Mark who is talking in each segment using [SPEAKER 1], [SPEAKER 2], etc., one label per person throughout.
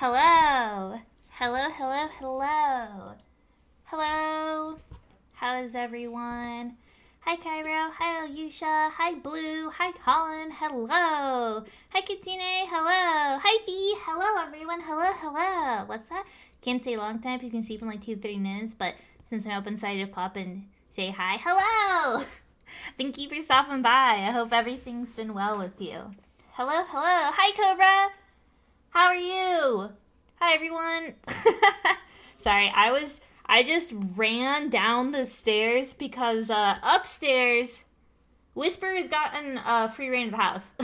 [SPEAKER 1] Hello. Hello, hello, hello. Hello. How is everyone? Hi, Cairo. Hi, Alyosha. Hi, Blue. Hi, Colin. Hello. Hi, Katsune. Hello. Hi, Fee. Hello, everyone. Hello, hello. What's that? Can't say long time because you can sleep in like 2 to 3 minutes, but since I'm open, decided to pop and say hi. Hello. Thank you for stopping by. I hope everything's been well with you. Hello, hello. Hi, Cobra. How are you? Hi, everyone. Sorry, I just ran down the stairs because upstairs Whisper has gotten free reign of the house.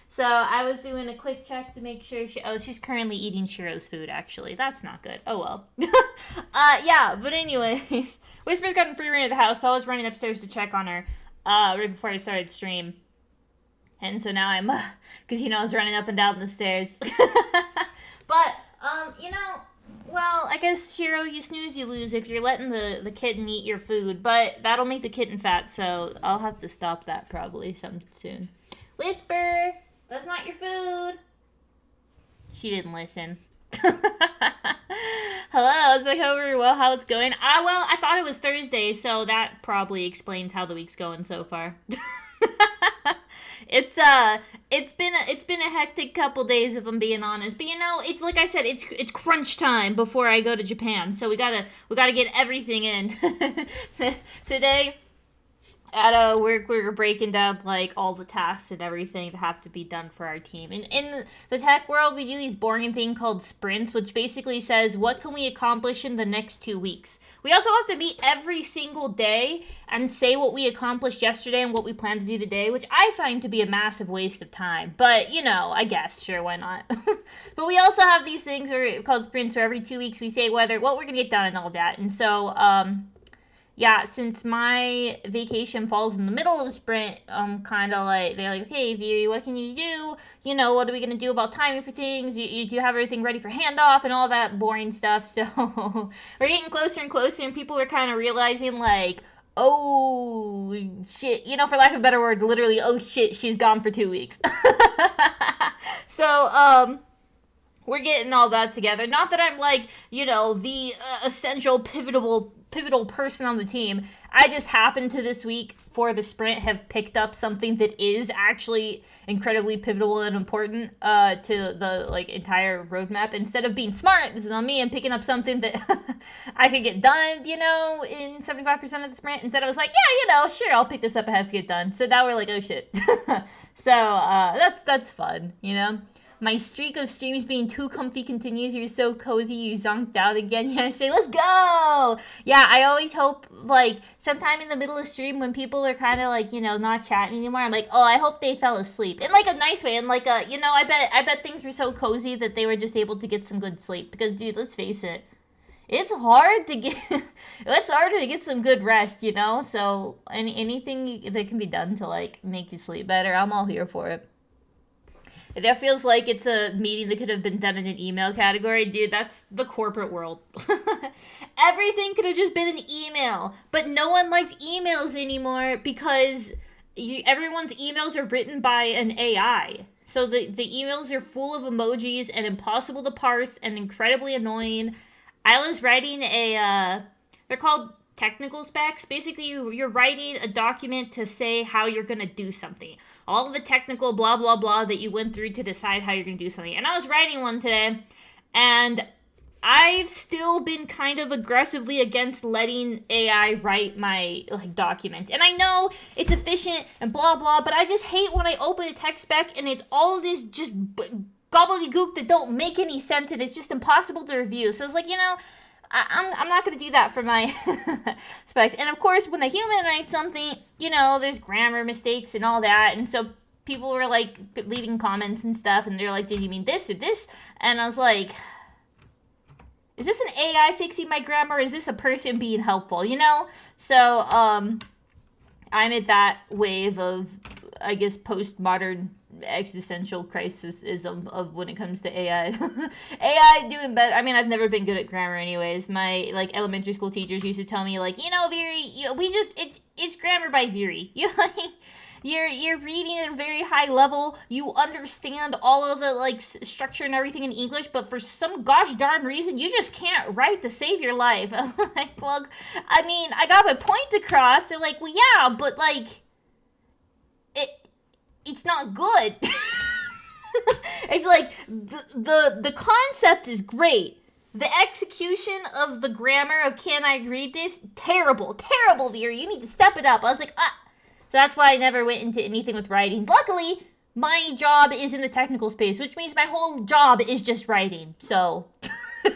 [SPEAKER 1] So I was doing a quick check to make sure she's currently eating Shiro's food, actually. That's not good. Oh well. Yeah, but anyways, Whisper's gotten free reign of the house, so I was running upstairs to check on her right before I started stream. And so now I'm, because, I was running up and down the stairs. But, well, I guess, Shiro, you snooze, you lose if you're letting the kitten eat your food. But that'll make the kitten fat, so I'll have to stop that probably soon. Whisper, that's not your food. She didn't listen. Hello, it's like over. Well, how it's going? Well, I thought it was Thursday, so that probably explains how the week's going so far. It's been a hectic couple days if I'm being honest. But it's like I said, it's crunch time before I go to Japan. So we gotta get everything in. Today at work we were breaking down like all the tasks and everything that have to be done for our team. And in the tech world, we do these boring thing called sprints, which basically says what can we accomplish in the next 2 weeks. We also have to meet every single day and say what we accomplished yesterday and what we plan to do today, which I find to be a massive waste of time. But, I guess, sure, why not? But we also have these things called sprints where every 2 weeks we say what we're going to get done and all that. And so, yeah, since my vacation falls in the middle of the sprint, kind of like, they're like, okay, Viri, what can you do? What are we going to do about timing for things? Do you have everything ready for handoff and all that boring stuff? So we're getting closer and closer, and people are kind of realizing, like, oh, shit, for lack of a better word, literally, oh, shit, she's gone for 2 weeks. So, we're getting all that together. Not that I'm like, the essential pivotal person on the team. I just happened to this week for the sprint have picked up something that is actually incredibly pivotal and important to the entire roadmap. Instead of being smart, this is on me, and picking up something that I could get done, in 75% of the sprint. Instead I was like, yeah, sure, I'll pick this up, it has to get done. So now we're like, oh shit. So that's fun, My streak of streams being too comfy continues. You're so cozy. You zonked out again yesterday. Let's go! Yeah, I always hope, sometime in the middle of stream when people are kind of, not chatting anymore, I'm like, oh, I hope they fell asleep. In, a nice way. And, I bet things were so cozy that they were just able to get some good sleep. Because, dude, let's face it. It's hard to get... it's harder to get some good rest, So, anything that can be done to, make you sleep better, I'm all here for it. That feels like it's a meeting that could have been done in an email category. Dude, that's the corporate world. Everything could have just been an email. But no one likes emails anymore because everyone's emails are written by an AI. So the emails are full of emojis and impossible to parse and incredibly annoying. I was writing they're called technical specs. Basically, you're writing a document to say how you're going to do something. All of the technical blah, blah, blah that you went through to decide how you're going to do something. And I was writing one today, and I've still been kind of aggressively against letting AI write my documents. And I know it's efficient and blah, blah, but I just hate when I open a tech spec and it's all of this just gobbledygook that don't make any sense, and it's just impossible to review. So it's like, I'm not going to do that for my specs. And of course, when a human writes something, there's grammar mistakes and all that. And so people were leaving comments and stuff, and they're like, did you mean this or this? And I was like, is this an AI fixing my grammar? Or is this a person being helpful? So I'm at that wave of, I guess, postmodern existential crisisism of when it comes to AI. AI doing better. I mean, I've never been good at grammar anyways. My elementary school teachers used to tell me Viri, it's grammar by Viri. you're reading at a very high level. You understand all of the like structure and everything in English, but for some gosh darn reason, you just can't write to save your life. I'm like, well, I mean, I got my point across. They're like, well, yeah, but like, it's not good. It's like the concept is great. The execution of the grammar of can I read this? Terrible. Terrible, Vera. You need to step it up. I was like, ah. So that's why I never went into anything with writing. Luckily, my job is in the technical space, which means my whole job is just writing. So. Hello.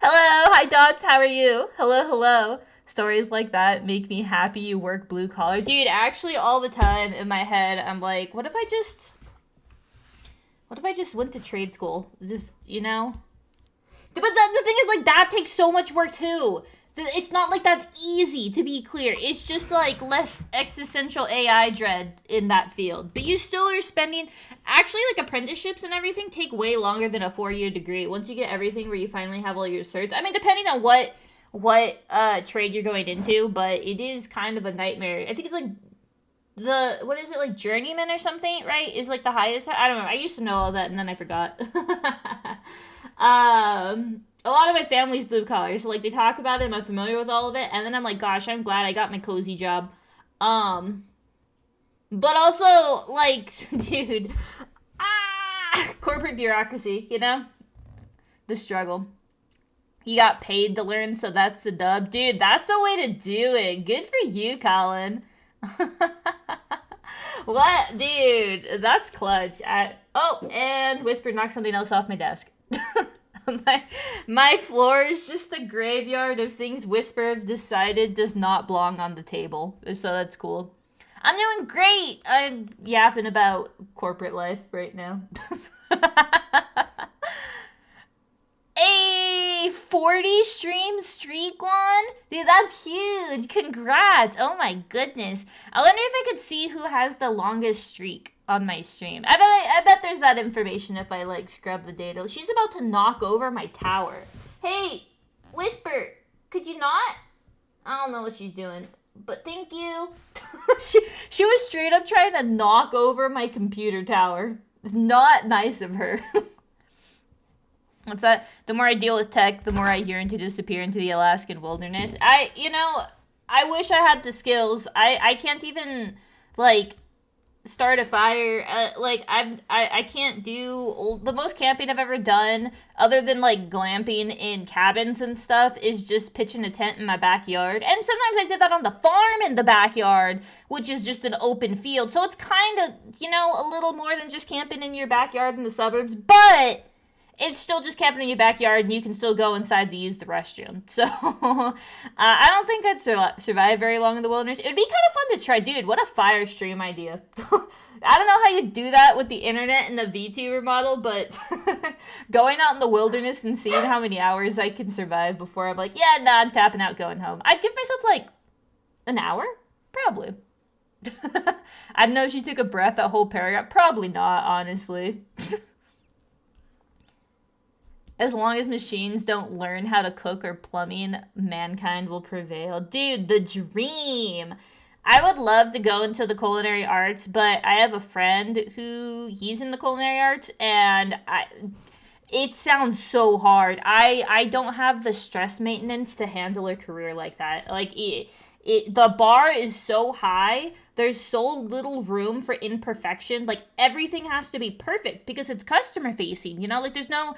[SPEAKER 1] Hi, Dots. How are you? Hello. Stories like that make me happy you work blue collar. Dude, actually all the time in my head, I'm like, what if I just went to trade school? Just, you know? But the thing is, like, that takes so much work, too. It's not like that's easy, to be clear. It's just, like, less existential AI dread in that field. But you still are spending... Actually, like, apprenticeships and everything take way longer than a 4-year degree. Once you get everything where you finally have all your certs. I mean, depending on what trade you're going into, but it is kind of a nightmare. I think it's, like... what is it, like, journeyman or something, right? Is, like, the highest... I don't know. I used to know all that, and then I forgot. A lot of my family's blue collar, so, like, they talk about it, and I'm familiar with all of it, and then I'm like, gosh, I'm glad I got my cozy job. But also, like, dude, corporate bureaucracy, you know? The struggle. You got paid to learn, so that's the dub. Dude, that's the way to do it. Good for you, Colin. What? Dude, that's clutch. And Whisper knocked something else off my desk. My floor is just a graveyard of things Whisper have decided does not belong on the table. So that's cool. I'm doing great. I'm yapping about corporate life right now. A 40 stream streak one? Dude, that's huge. Congrats. Oh my goodness. I wonder if I could see who has the longest streak on my stream. I bet there's that information if I, like, scrub the data. She's about to knock over my tower. Hey, Whisper, could you not? I don't know what she's doing, but thank you. she was straight up trying to knock over my computer tower. Not nice of her. What's that? The more I deal with tech, the more I yearn to disappear into the Alaskan wilderness. I wish I had the skills. I can't even, like, start a fire. I can't do the most camping I've ever done, other than, like, glamping in cabins and stuff, is just pitching a tent in my backyard. And sometimes I did that on the farm in the backyard, which is just an open field. So it's kind of, a little more than just camping in your backyard in the suburbs, but it's still just camping in your backyard, and you can still go inside to use the restroom. So, I don't think I'd survive very long in the wilderness. It would be kind of fun to try. Dude, what a fire stream idea. I don't know how you do that with the internet and the VTuber model, but going out in the wilderness and seeing how many hours I can survive before I'm like, yeah, nah, I'm tapping out, going home. I'd give myself, like, an hour? Probably. I don't know if she took a breath that whole paragraph. Probably not, honestly. As long as machines don't learn how to cook or plumbing, mankind will prevail. Dude, the dream. I would love to go into the culinary arts, but I have a friend he's in the culinary arts, and it sounds so hard. I don't have the stress maintenance to handle a career like that. Like, the bar is so high. There's so little room for imperfection. Like, everything has to be perfect because it's customer facing, like, there's no,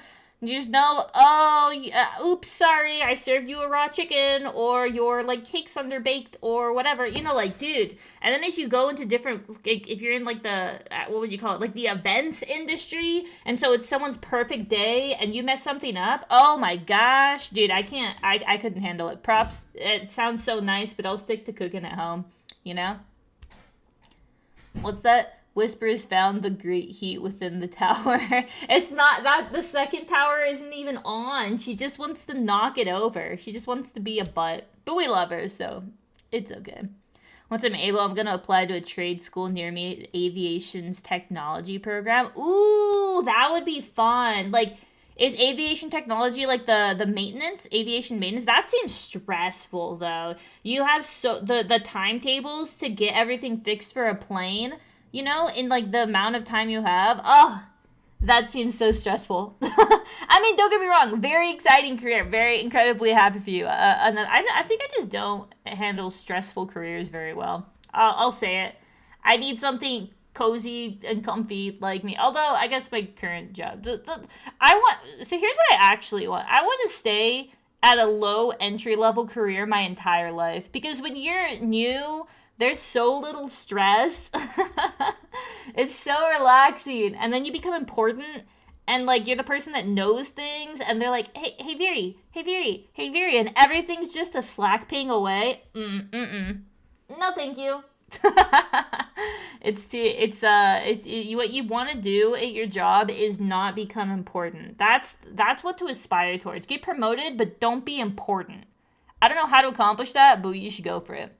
[SPEAKER 1] oops, sorry, I served you a raw chicken, or your, like, cake's underbaked, or whatever, like, dude. And then as you go into different, like, if you're in, like, the, what would you call it, like, the events industry, and so it's someone's perfect day, and you mess something up, oh my gosh, dude, I couldn't handle it. Props, it sounds so nice, but I'll stick to cooking at home, What's that? Whispers found the great heat within the tower. It's not that the second tower isn't even on. She just wants to knock it over. She just wants to be a butt. But we love her, so it's okay. Once I'm able, I'm going to apply to a trade school near me, aviation's technology program. Ooh, that would be fun. Like, Is aviation technology like the maintenance, aviation maintenance? That seems stressful though. You have the timetables to get everything fixed for a plane, in like the amount of time you have. Oh, that seems so stressful. I mean, don't get me wrong. Very exciting career. Very incredibly happy for you. And I think I just don't handle stressful careers very well. I'll say it. I need something cozy and comfy like me. Although I guess my current job, so here's what I actually want. I want to stay at a low entry level career my entire life, because when you're new, there's so little stress. It's so relaxing, and then you become important, and like you're the person that knows things, and they're like, hey Viri, hey Viri, hey Viri, and everything's just a Slack ping away. No, thank you. What you want to do at your job is not become important. That's what to aspire towards. Get promoted, but don't be important. I don't know how to accomplish that, but you should go for it.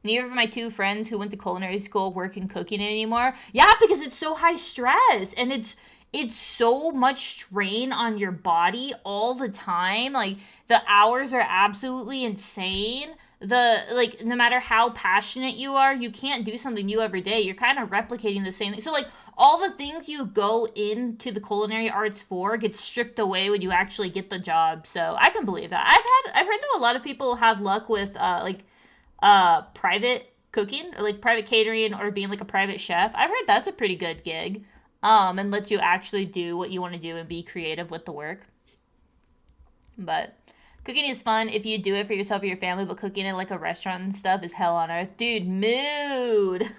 [SPEAKER 1] Neither of my two friends who went to culinary school work in cooking anymore. Yeah, because it's so high stress, and it's so much strain on your body all the time. Like, the hours are absolutely insane. No matter how passionate you are, you can't do something new every day. You're kind of replicating the same thing. So, like, all the things you go into the culinary arts for get stripped away when you actually get the job. So I can believe that. I've heard that a lot of people have luck with private cooking, or like private catering, or being like a private chef. I've heard that's a pretty good gig, and lets you actually do what you want to do and be creative with the work. But cooking is fun if you do it for yourself or your family, but cooking in like a restaurant and stuff is hell on earth. Dude, mood.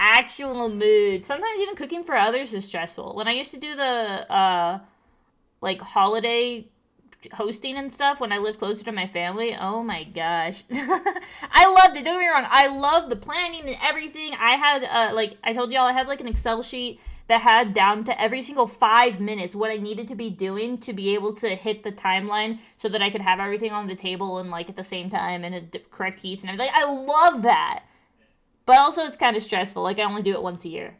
[SPEAKER 1] Actual mood. Sometimes even cooking for others is stressful. When I used to do the holiday hosting and stuff, when I lived closer to my family, oh my gosh. I loved it, don't get me wrong. I loved the planning and everything. I had I told y'all, I had like an Excel sheet that had down to every single 5 minutes what I needed to be doing to be able to hit the timeline so that I could have everything on the table and like at the same time and at the correct heats and everything. I love that. But also it's kind of stressful. Like, I only do it once a year.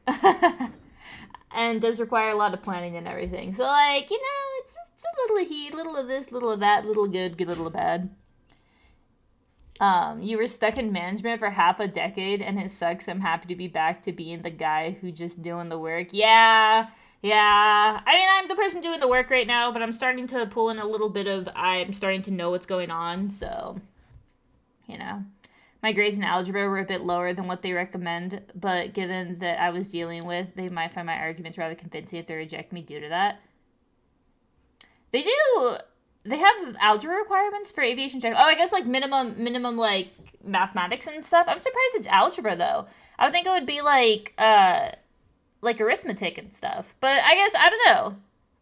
[SPEAKER 1] And does require a lot of planning and everything. So, like, it's a little of heat, little of this, little of that, little good, little of bad. You were stuck in management for half a decade, and it sucks. I'm happy to be back to being the guy who just doing the work. Yeah. I mean, I'm the person doing the work right now, but I'm starting to pull in a little bit of, I'm starting to know what's going on, so, My grades in algebra were a bit lower than what they recommend, but given that I was dealing with, they might find my arguments rather convincing if they reject me due to that. They do. They have algebra requirements for aviation check. Oh, I guess like minimum like mathematics and stuff. I'm surprised it's algebra though. I would think it would be like arithmetic and stuff. But I guess I don't know.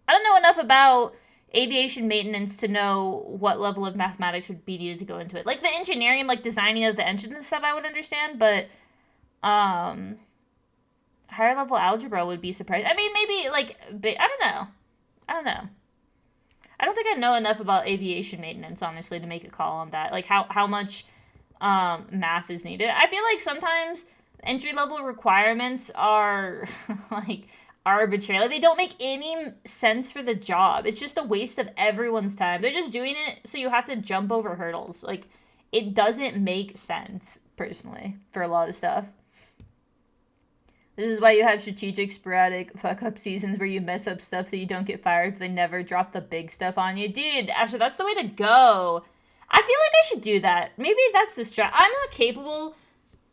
[SPEAKER 1] I don't know enough about aviation maintenance to know what level of mathematics would be needed to go into it. Like the engineering, like designing of the engine and stuff, I would understand, but higher level algebra would be surprised. I mean, maybe like I don't know. I don't think I know enough about aviation maintenance, honestly, to make a call on that. Like how much math is needed. I feel like sometimes entry level requirements are like arbitrary. Like, they don't make any sense for the job. It's just a waste of everyone's time. They're just doing it so you have to jump over hurdles. Like, it doesn't make sense, personally, for a lot of stuff. This is why you have strategic, sporadic fuck-up seasons where you mess up stuff so you don't get fired, but they never drop the big stuff on you. Dude, Ashley, that's the way to go. I feel like I should do that. Maybe that's the strat. I'm not capable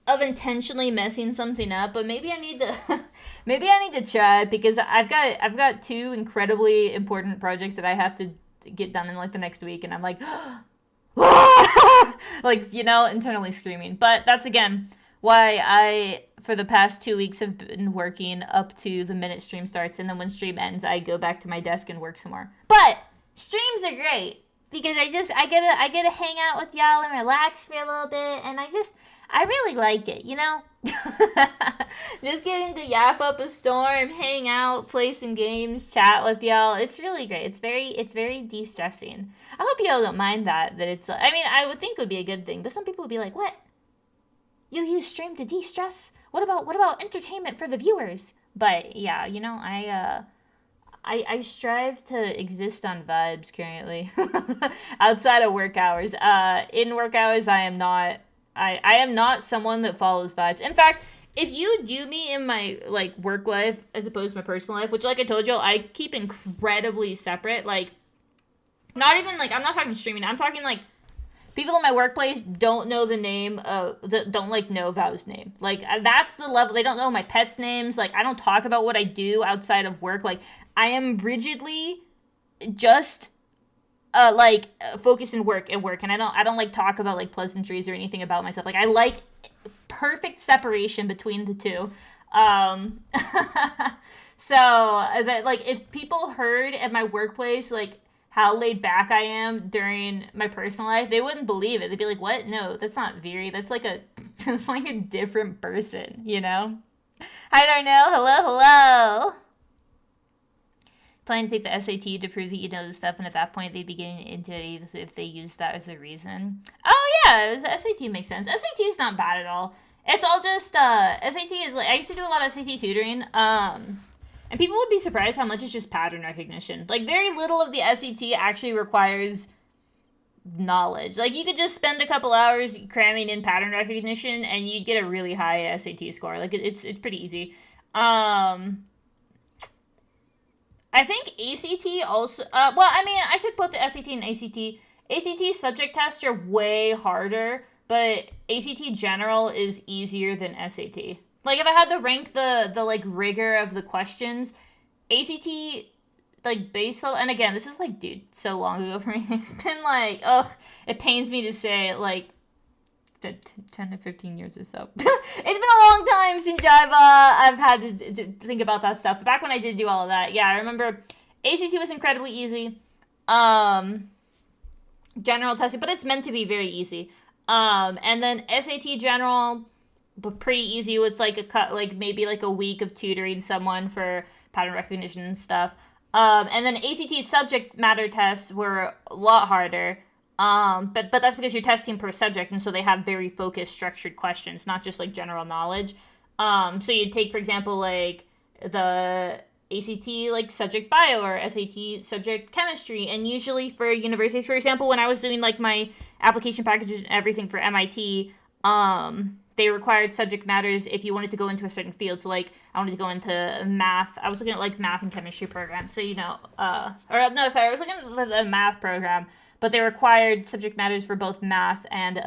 [SPEAKER 1] of intentionally messing something up, but maybe I need to try, because I've got two incredibly important projects that I have to get done in like the next week, and I'm like like, internally screaming. But that's again why I, for the past 2 weeks, have been working up to the minute stream starts, and then when stream ends, I go back to my desk and work some more. But streams are great because I get to hang out with y'all and relax for a little bit, and I really like it, Just getting to yap up a storm, hang out, play some games, chat with y'all. It's really great. It's very de-stressing. I hope y'all don't mind that it's, I mean, I would think it would be a good thing, but some people would be like, what? You use stream to de-stress? What about entertainment for the viewers? But yeah, I strive to exist on vibes currently. Outside of work hours. In work hours, I am not someone that follows vibes. In fact, if you view me in my like work life as opposed to my personal life, which like I told you, I keep incredibly separate. Like, not even like I'm not talking streaming. I'm talking like people in my workplace don't know the name of don't like know Vow's name. Like that's the level. They don't know my pets' names. Like I don't talk about what I do outside of work. Like I am rigidly just focused in work and I don't like talk about like pleasantries or anything about myself. Like I like perfect separation between the two. So that like if people heard at my workplace like how laid back I am during my personal life, they wouldn't believe it. They'd be like, "What? No, that's not Viri. That's like a it's like a different person, you know?" Hi Darnell. Hello, hello. Planning to take the SAT to prove that you know the stuff, and at that point they'd be getting into it if they use that as a reason. Oh yeah, the SAT makes sense. SAT is not bad at all. It's all just SAT is like I used to do a lot of SAT tutoring. And people would be surprised how much it's just pattern recognition. Like very little of the SAT actually requires knowledge. Like you could just spend a couple hours cramming in pattern recognition, and you'd get a really high SAT score. Like it's pretty easy. I think ACT also, well, I mean, I took both the SAT and ACT. ACT subject tests are way harder, but ACT general is easier than SAT. Like, if I had to rank the like, rigor of the questions, ACT, like, base level, and again, this is, like, dude, so long ago for me. It's been, like, ugh, it pains me to say, like, 10 to 15 years or so. It's been a long time since I've had to think about that stuff. Back when I did do all of that, yeah, I remember ACT was incredibly easy. General testing, but it's meant to be very easy. And then SAT general, but pretty easy with like maybe like a week of tutoring someone for pattern recognition and stuff. And then ACT subject matter tests were a lot harder. But that's because you're testing per subject, and so they have very focused, structured questions, not just like general knowledge. So you'd take, for example, like the ACT like subject bio or SAT subject chemistry, and usually for universities, for example, when I was doing like my application packages and everything for MIT, they required subject matters if you wanted to go into a certain field. So like I wanted to go into math. I was looking at like math and chemistry programs. So I was looking at the math program. But they required subject matters for both math and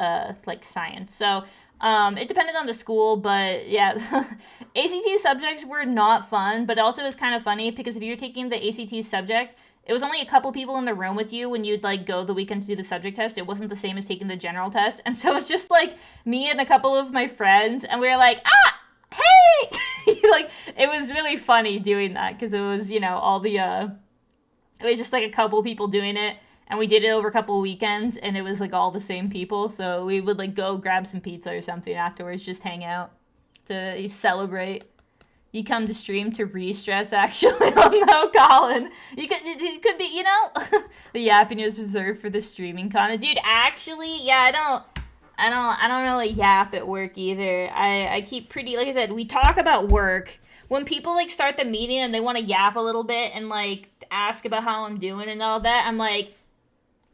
[SPEAKER 1] like science. So it depended on the school, but yeah, ACT subjects were not fun, but also it was kind of funny because if you were taking the ACT subject, it was only a couple people in the room with you when you'd like go the weekend to do the subject test. It wasn't the same as taking the general test, and so it's just like me and a couple of my friends, and we were like, hey, like it was really funny doing that because it was all the it was just like a couple people doing it. And we did it over a couple of weekends, and it was, like, all the same people. So we would, like, go grab some pizza or something afterwards, just hang out to celebrate. You come to stream to re-stress, actually. Oh, no, Colin. It could be, the yapping is reserved for the streaming content. Dude, actually, yeah, I don't really yap at work either. I keep pretty, like I said, we talk about work. When people, like, start the meeting and they want to yap a little bit and, like, ask about how I'm doing and all that, I'm like...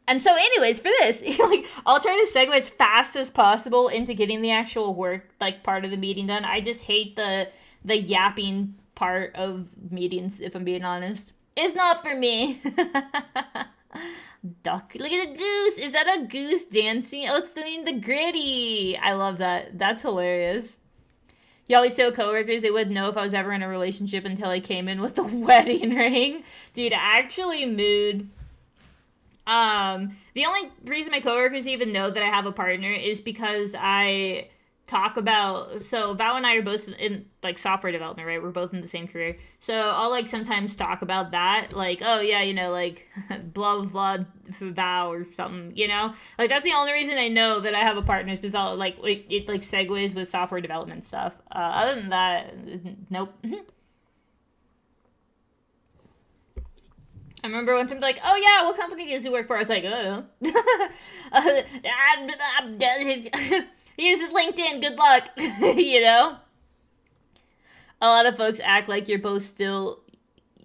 [SPEAKER 1] And so anyways, for this, like, I'll try to segue as fast as possible into getting the actual work, like, part of the meeting done. I just hate the yapping part of meetings, if I'm being honest. It's not for me. Duck. Look at the goose. Is that a goose dancing? Oh, it's doing the gritty. I love that. That's hilarious. You always tell coworkers they wouldn't know if I was ever in a relationship until I came in with a wedding ring. Dude, actually, mood... The only reason my coworkers even know that I have a partner is because I talk about, so Val and I are both in, like, software development, right? We're both in the same career. So I'll, like, sometimes talk about that, like, oh, yeah, like, blah, blah, blah, for Val or something, Like, that's the only reason I know that I have a partner is because I'll, like, it like, segues with software development stuff. Other than that, nope. I remember one time like, oh yeah, what company does he work for? I was like, oh. Here's his LinkedIn, good luck. A lot of folks act like you're both still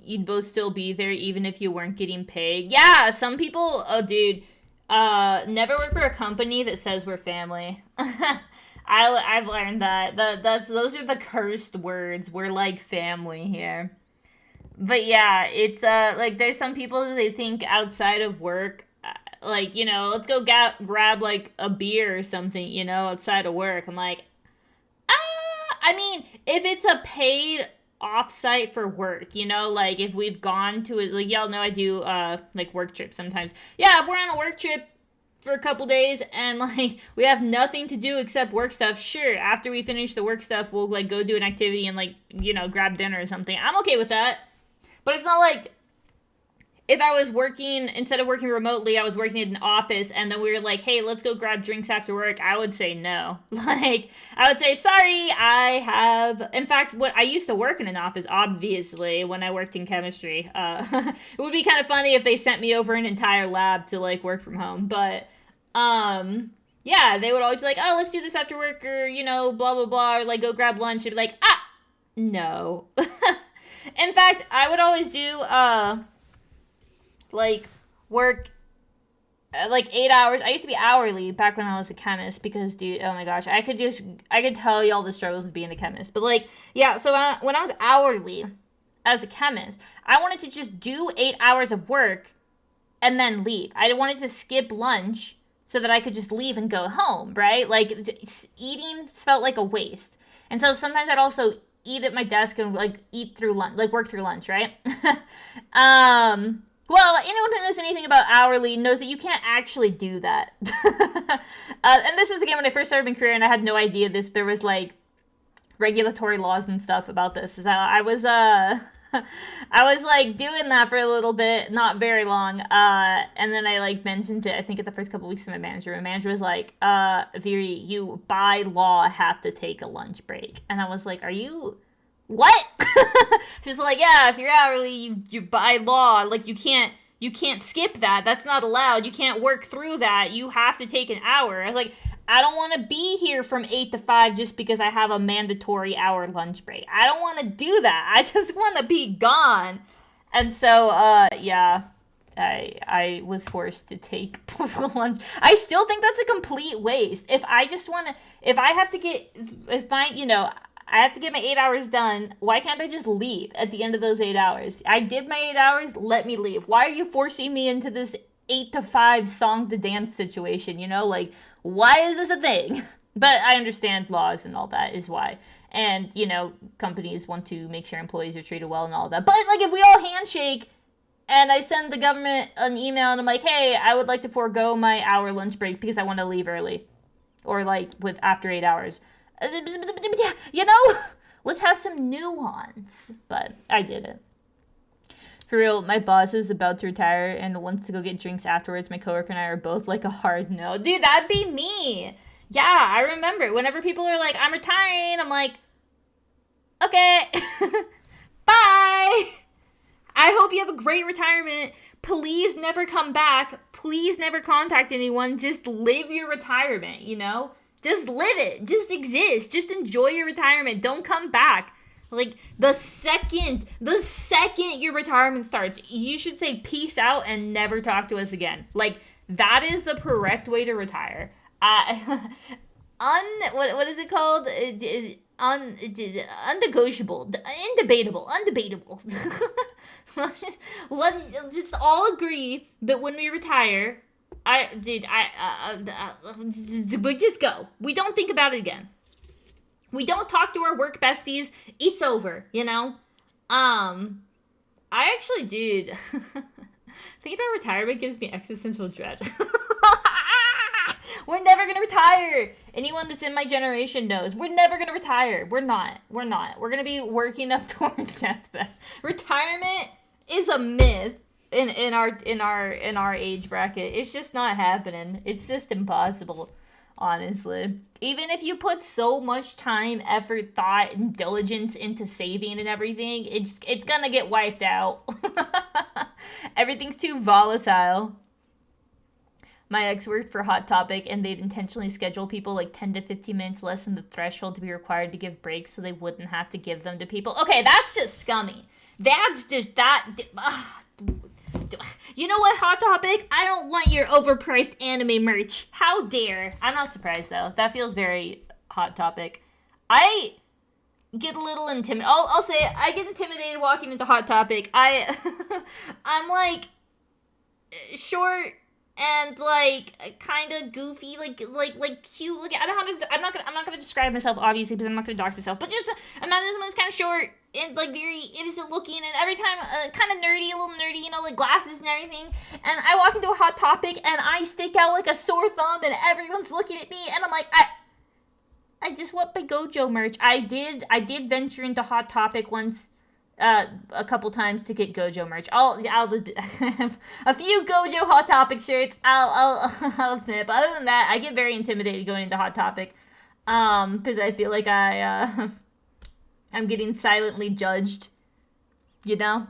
[SPEAKER 1] you'd both still be there even if you weren't getting paid. Yeah, some people, oh dude, never work for a company that says we're family. I've learned that. Those are the cursed words. We're like family here. But yeah, it's like there's some people that they think outside of work, like, you know, let's go grab like a beer or something, you know, outside of work. I'm like, I mean, if it's a paid offsite for work, you know, like if we've gone to it, like y'all know I do like work trips sometimes. Yeah, if we're on a work trip for a couple days and like we have nothing to do except work stuff, sure, after we finish the work stuff, we'll like go do an activity and like, you know, grab dinner or something. I'm okay with that. But it's not like if I was working, instead of working remotely, I was working in an office and then we were like, hey, let's go grab drinks after work. I would say no. Like, I would say, sorry, in fact, I used to work in an office, obviously, when I worked in chemistry. It would be kind of funny if they sent me over an entire lab to, like, work from home. But, yeah, they would always be like, oh, let's do this after work, or, you know, blah, blah, blah, or, like, go grab lunch. It'd be like, no. In fact, I would always do, like, work, like, 8 hours. I used to be hourly back when I was a chemist because, dude, oh my gosh, I could tell you all the struggles of being a chemist. But, like, yeah, so when I was hourly as a chemist, I wanted to just do 8 hours of work and then leave. I wanted to skip lunch so that I could just leave and go home, right? Like, eating felt like a waste. And so sometimes I'd also eat at my desk and, like, eat through lunch, like, work through lunch, right? Well, anyone who knows anything about hourly knows that you can't actually do that. And this was, again, when I first started my career, and I had no idea there was, like, regulatory laws and stuff about this. So I was, I was, like, doing that for a little bit, not very long, and then I, like, mentioned it, I think, at the first couple weeks to my manager. My manager was like, Viri, you, by law, have to take a lunch break. And I was like, are you... what? She's like, yeah, if you're hourly, you by law, like, you can't skip that. That's not allowed. You can't work through that. You have to take an hour. I was like, I don't want to be here from 8 to 5 just because I have a mandatory hour lunch break. I don't want to do that. I just want to be gone. And so, yeah, I was forced to take lunch. I still think that's a complete waste. If I have to get my 8 hours done, why can't I just leave at the end of those 8 hours? I did my 8 hours, let me leave. Why are you forcing me into this 8 to 5 song to dance situation, you know? Like, why is this a thing? But I understand laws and all that is why. And, you know, companies want to make sure employees are treated well and all that. But, like, if we all handshake and I send the government an email and I'm like, hey, I would like to forego my hour lunch break because I want to leave early. Or, like, after 8 hours. You know, let's have some nuance. But I did it. For real, my boss is about to retire and wants to go get drinks afterwards. My coworker and I are both like a hard no. Dude, that'd be me. Yeah, I remember. Whenever people are like, I'm retiring, I'm like, okay, bye. I hope you have a great retirement. Please never come back. Please never contact anyone. Just live your retirement, you know? Just live it. Just exist. Just enjoy your retirement. Don't come back. Like, the second your retirement starts, you should say peace out and never talk to us again. Like, that is the correct way to retire. What is it called? Unnegotiable. Undebatable. Let's just all agree that when we retire... we just go. We don't think about it again. We don't talk to our work besties. It's over, you know? I actually did. Thinking about retirement gives me existential dread. We're never gonna retire. Anyone that's in my generation knows we're never gonna retire. We're not. We're gonna be working up towards deathbed. Retirement is a myth. In our age bracket, it's just not happening. It's just impossible, honestly. Even if you put so much time, effort, thought, and diligence into saving and everything, it's gonna get wiped out. Everything's too volatile. My ex worked for Hot Topic, and they'd intentionally schedule people like 10 to 15 minutes less than the threshold to be required to give breaks so they wouldn't have to give them to people. Okay, that's just scummy. That's just that. You know what, Hot Topic? I don't want your overpriced anime merch. How dare? I'm not surprised though. That feels very Hot Topic. I get a little intimidated. I'll say it. I get intimidated walking into Hot Topic. I'm like short and like kind of goofy, like cute. Like I don't know how to. I'm not gonna describe myself obviously because I'm not gonna dox myself. But just imagine someone's kind of short and like very innocent looking, and every time kind of nerdy, a little nerdy, you know, like glasses and everything. And I walk into a Hot Topic and I stick out like a sore thumb, and everyone's looking at me, and I'm like, I just want my Gojo merch. I did venture into Hot Topic once. A couple times to get Gojo merch. I'll a few Gojo Hot Topic shirts. I'll admit. But other than that, I get very intimidated going into Hot Topic, because I feel like I'm getting silently judged, you know.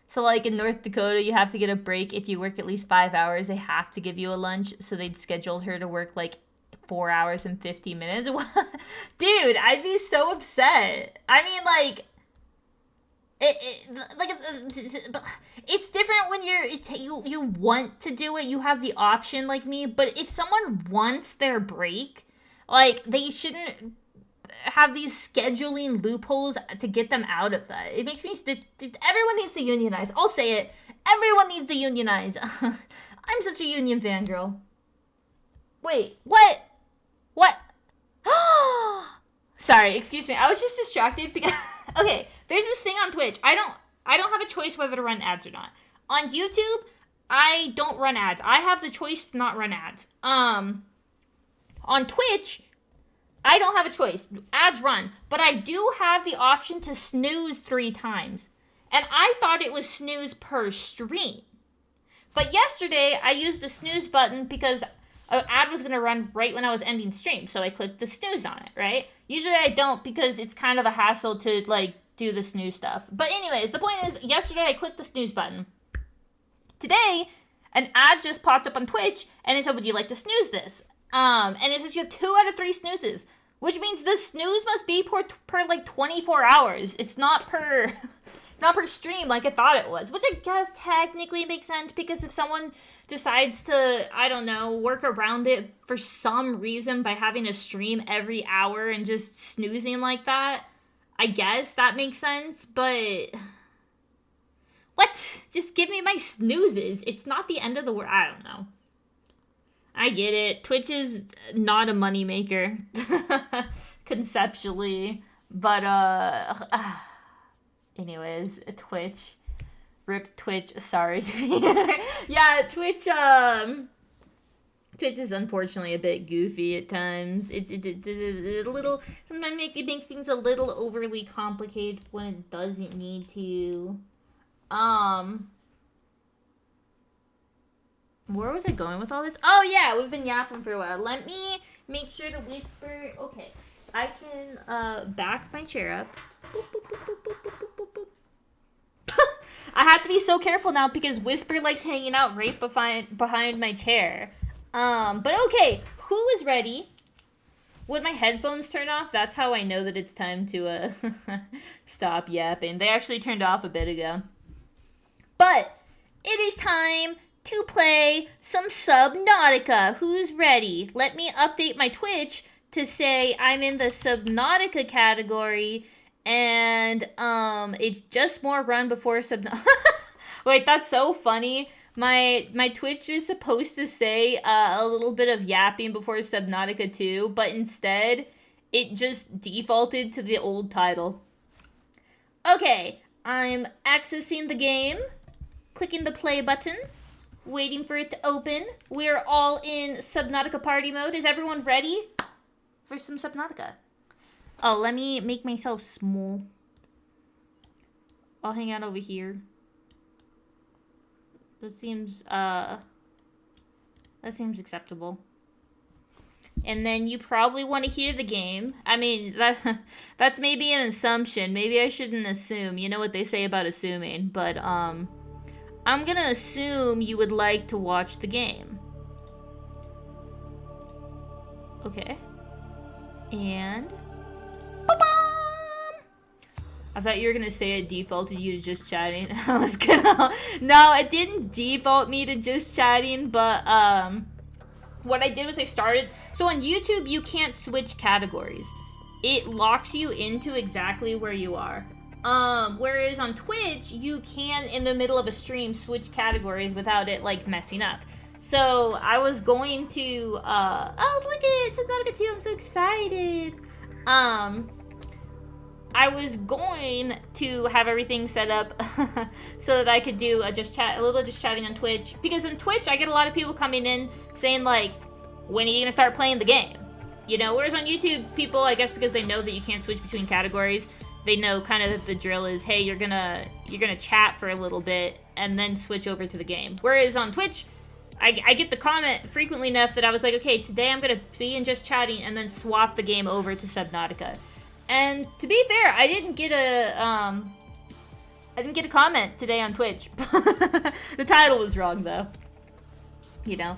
[SPEAKER 1] So like in North Dakota, you have to get a break if you work at least 5 hours. They have to give you a lunch. So they'd scheduled her to work like 4 hours and 50 minutes. Dude, I'd be so upset. I mean, like. It's different when you want to do it. You have the option like me. But if someone wants their break, like they shouldn't have these scheduling loopholes to get them out of that. It makes me. Everyone needs to unionize. I'll say it. Everyone needs to unionize. I'm such a union fangirl. Wait, what? What? Sorry, excuse me. I was just distracted because. Okay, there's this thing on Twitch. I don't have a choice whether to run ads or not. On YouTube, I don't run ads. I have the choice to not run ads. On Twitch, I don't have a choice. Ads run. But I do have the option to snooze 3 times. And I thought it was snooze per stream. But yesterday, I used the snooze button because an ad was going to run right when I was ending stream. So I clicked the snooze on it, right? Usually I don't because it's kind of a hassle to, like, do the snooze stuff. But anyways, the point is, yesterday I clicked the snooze button. Today, an ad just popped up on Twitch, and it said, would you like to snooze this? And it says you have 2 out of 3 snoozes, which means the snooze must be per like 24 hours. It's not per stream like I thought it was, which I guess technically makes sense because if someone decides to, I don't know, work around it for some reason by having a stream every hour and just snoozing like that, I guess that makes sense, but what? Just give me my snoozes. It's not the end of the world. I don't know. I get it. Twitch is not a moneymaker conceptually, but anyways, Twitch. Rip Twitch, sorry. Yeah, Twitch is unfortunately a bit goofy at times. It's a little, sometimes it makes things a little overly complicated when it doesn't need to. Where was I going with all this? Oh yeah, we've been yapping for a while. Let me make sure to whisper. Okay, I can back my chair up. Boop, boop, boop, boop, boop, boop, boop, boop. I have to be so careful now because Whisper likes hanging out right behind my chair. But okay, who is ready? Would my headphones turn off? That's how I know that it's time to stop yapping. They actually turned off a bit ago. But it is time to play some Subnautica. Who's ready? Let me update my Twitch to say I'm in the Subnautica category. And it's just more run before Subnautica. Wait, that's so funny. My Twitch was supposed to say a little bit of yapping before Subnautica 2, but instead it just defaulted to the old title. Okay, I'm accessing the game, clicking the play button, waiting for it to open. We're all in Subnautica party mode. Is everyone ready for some Subnautica? Oh, let me make myself small. I'll hang out over here. That seems acceptable. And then you probably want to hear the game. I mean, that's maybe an assumption. Maybe I shouldn't assume. You know what they say about assuming. But, I'm gonna assume you would like to watch the game. Okay. And... I thought you were gonna say it defaulted you to just chatting. I was gonna... No, it didn't default me to just chatting, but, what I did was I started... So on YouTube, you can't switch categories. It locks you into exactly where you are. Whereas on Twitch, you can, in the middle of a stream, switch categories without it, like, messing up. So, I was going to, oh, look at it! Subnautica 2, I'm so excited! I was going to have everything set up so that I could do a little bit of just chatting on Twitch. Because on Twitch, I get a lot of people coming in saying, like, when are you gonna start playing the game? You know, whereas on YouTube, people, I guess because they know that you can't switch between categories, they know kind of that the drill is, hey, you're gonna chat for a little bit and then switch over to the game. Whereas on Twitch, I get the comment frequently enough that I was like, okay, today I'm gonna be in just chatting and then swap the game over to Subnautica. And to be fair, I didn't get a comment today on Twitch. The title was wrong though. You know.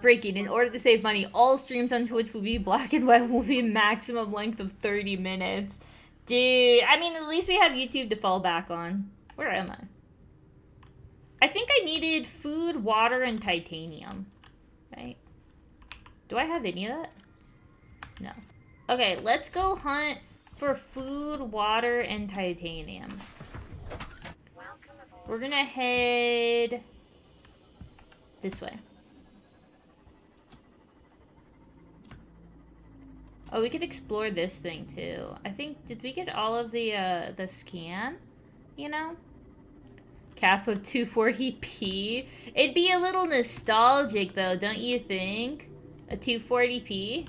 [SPEAKER 1] Breaking. In order to save money, all streams on Twitch will be black and white, will be maximum length of 30 minutes. Dude, I mean, at least we have YouTube to fall back on. Where am I? I think I needed food, water, and titanium. Right? Do I have any of that? No. Okay, let's go hunt for food, water, and titanium. We're gonna head this way. Oh, we could explore this thing too. I think, did we get all of the scan? You know? Cap of 240p. It'd be a little nostalgic though, don't you think? A 240p?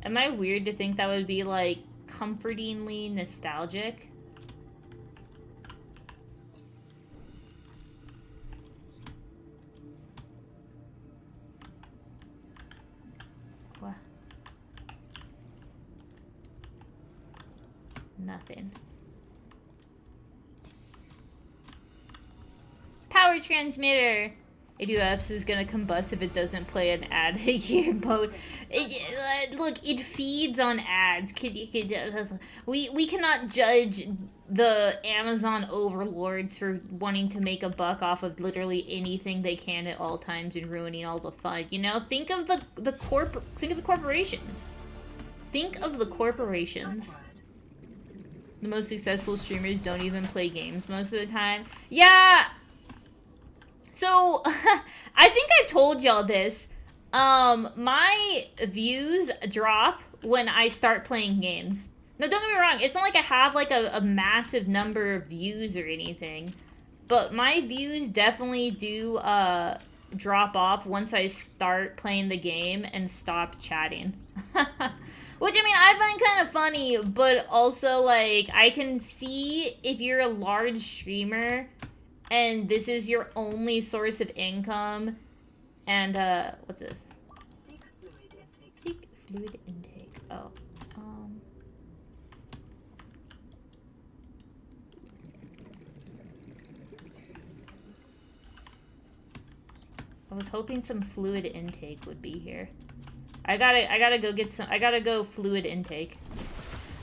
[SPEAKER 1] Am I weird to think that would be, like, comfortingly nostalgic? What? Nothing. Power transmitter! ADUAPS is gonna combust if it doesn't play an ad here, but look, it feeds on ads. We cannot judge the Amazon overlords for wanting to make a buck off of literally anything they can at all times and ruining all the fun. You know, think of the corporations. Think of the corporations. The most successful streamers don't even play games most of the time. Yeah. So, I think I've told y'all this. My views drop when I start playing games. Now, don't get me wrong. It's not like I have, like, a massive number of views or anything. But my views definitely do, drop off once I start playing the game and stop chatting. Which, I mean, I find kind of funny, but also, like, I can see if you're a large streamer and this is your only source of income, and, what's this? Seek fluid intake. Seek fluid intake. Oh. I was hoping some fluid intake would be here. I gotta go get some, I gotta go fluid intake.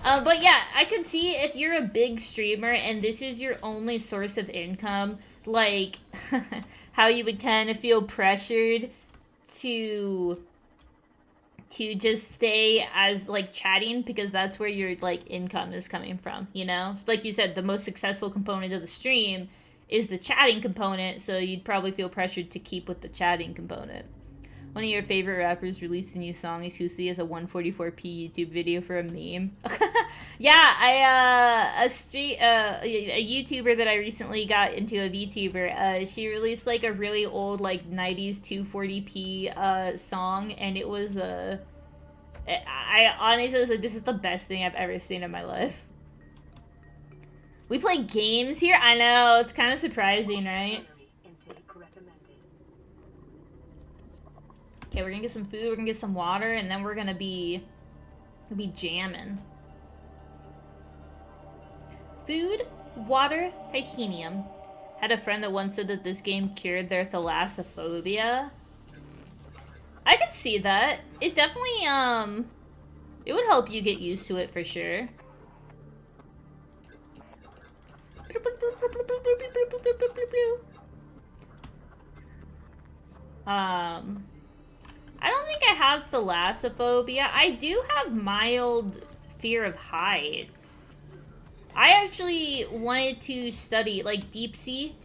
[SPEAKER 1] But yeah, I can see if you're a big streamer and this is your only source of income, like, how you would kind of feel pressured to just stay as, like, chatting, because that's where your, like, income is coming from, you know? So like you said, the most successful component of the stream is the chatting component, so you'd probably feel pressured to keep with the chatting component. One of your favorite rappers released a new song exclusively as a 144p YouTube video for a meme. Yeah, a YouTuber that I recently got into, a VTuber, she released like a really old like 90s 240p song, and it was I honestly was like, this is the best thing I've ever seen in my life. We play games here? I know, it's kind of surprising, right? Okay, we're gonna get some food, we're gonna get some water, and then we're gonna be jamming. Food, water, titanium. Had a friend that once said that this game cured their thalassophobia. I could see that. It definitely, it would help you get used to it for sure. I don't think I have thalassophobia. I do have mild fear of heights. I actually wanted to study, like, deep sea.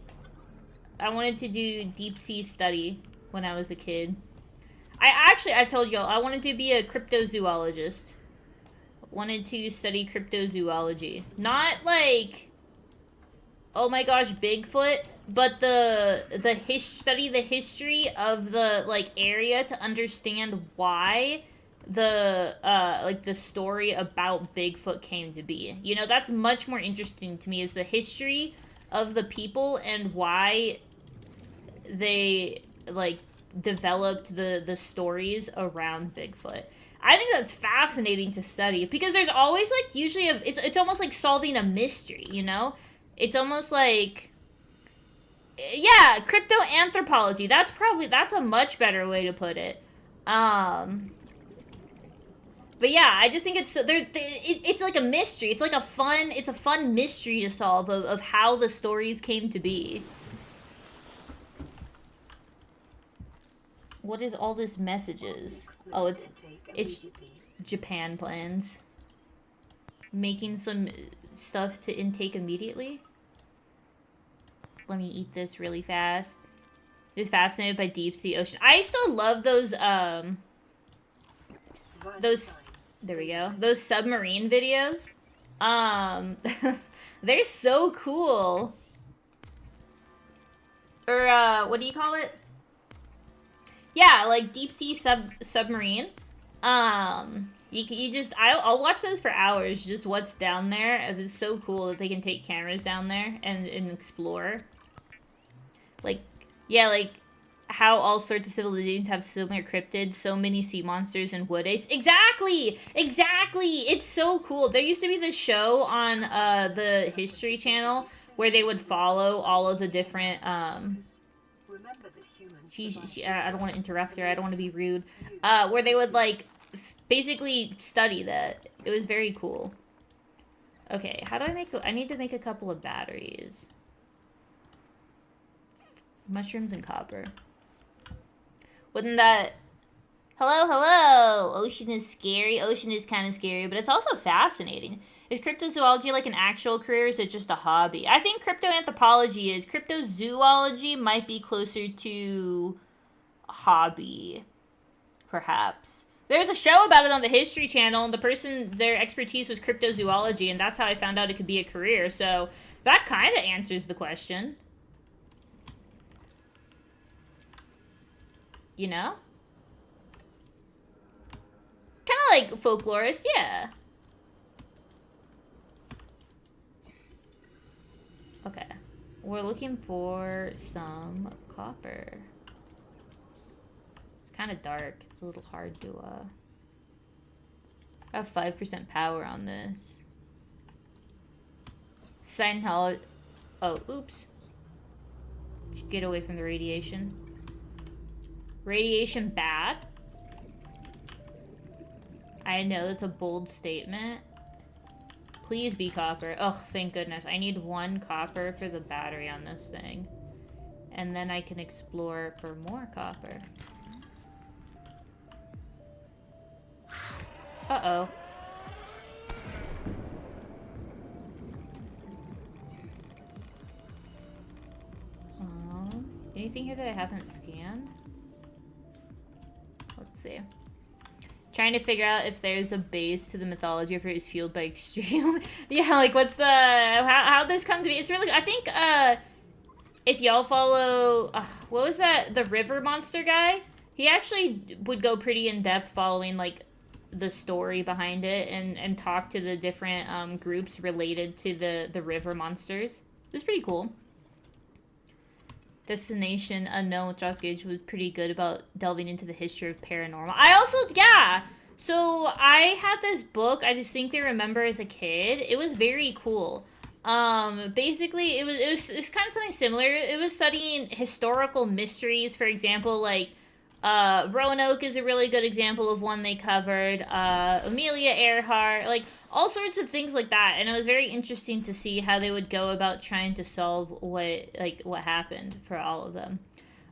[SPEAKER 1] I wanted to do deep sea study when I was a kid. I told y'all, I wanted to be a cryptozoologist. Wanted to study cryptozoology. Not, like, oh my gosh, Bigfoot, but study the history of the, like, area to understand why the, like, the story about Bigfoot came to be. You know, that's much more interesting to me, is the history of the people and why they, like, developed the stories around Bigfoot. I think that's fascinating to study, because there's always, like, usually, it's almost like solving a mystery, you know? It's almost like, yeah, cryptoanthropology. That's a much better way to put it. But yeah, I just think it's like a mystery. It's like a fun mystery to solve of how the stories came to be. What is all this messages? Oh, it's Japan plans. Making some stuff to intake immediately. Let me eat this really fast. Just fascinated by deep sea ocean. I still love those, there we go. Those submarine videos. They're so cool. Or, what do you call it? Yeah, like deep sea submarine. You just, I'll watch those for hours, just what's down there, as it's so cool that they can take cameras down there and explore. Like, yeah, like, how all sorts of civilizations have similar cryptids, so many sea monsters and wood apes. Exactly! Exactly! It's so cool. There used to be this show on, the History Channel, where they would follow all of the different, I don't want to interrupt her, I don't want to be rude, where they would, like, basically study that. It was very cool. Okay, how do I need to make a couple of batteries. Mushrooms and copper. Wouldn't that... Hello, hello! Ocean is scary. Ocean is kind of scary, but it's also fascinating. Is cryptozoology like an actual career, or is it just a hobby? I think cryptoanthropology is. Cryptozoology might be closer to a hobby, perhaps. There's a show about it on the History Channel, and their expertise was cryptozoology, and that's how I found out it could be a career, so that kind of answers the question. You know? Kind of like folklorist, yeah. Okay. We're looking for some copper. It's kind of dark. It's a little hard to, I have 5% power on this. Scientology. Oh, oops. Just get away from the radiation. Radiation bad? I know that's a bold statement. Please be copper. Oh, thank goodness. I need 1 copper for the battery on this thing. And then I can explore for more copper. Uh-oh. Anything here that I haven't scanned? Let's see. Trying to figure out if there's a base to the mythology, if it was fueled by extreme. Yeah, like what's the... How this come to be? It's really... I think, if y'all follow... what was that? The river monster guy? He actually would go pretty in-depth following, like, the story behind it and talk to the different, groups related to the river monsters. It was pretty cool. Destination Unknown with Josh Gage was pretty good about delving into the history of paranormal. I also, yeah! So, I had this book, I distinctly remember as a kid. It was very cool. Basically, it was kind of something similar. It was studying historical mysteries, for example, like, Roanoke is a really good example of one they covered. Amelia Earhart, like all sorts of things like that. And it was very interesting to see how they would go about trying to solve what happened for all of them.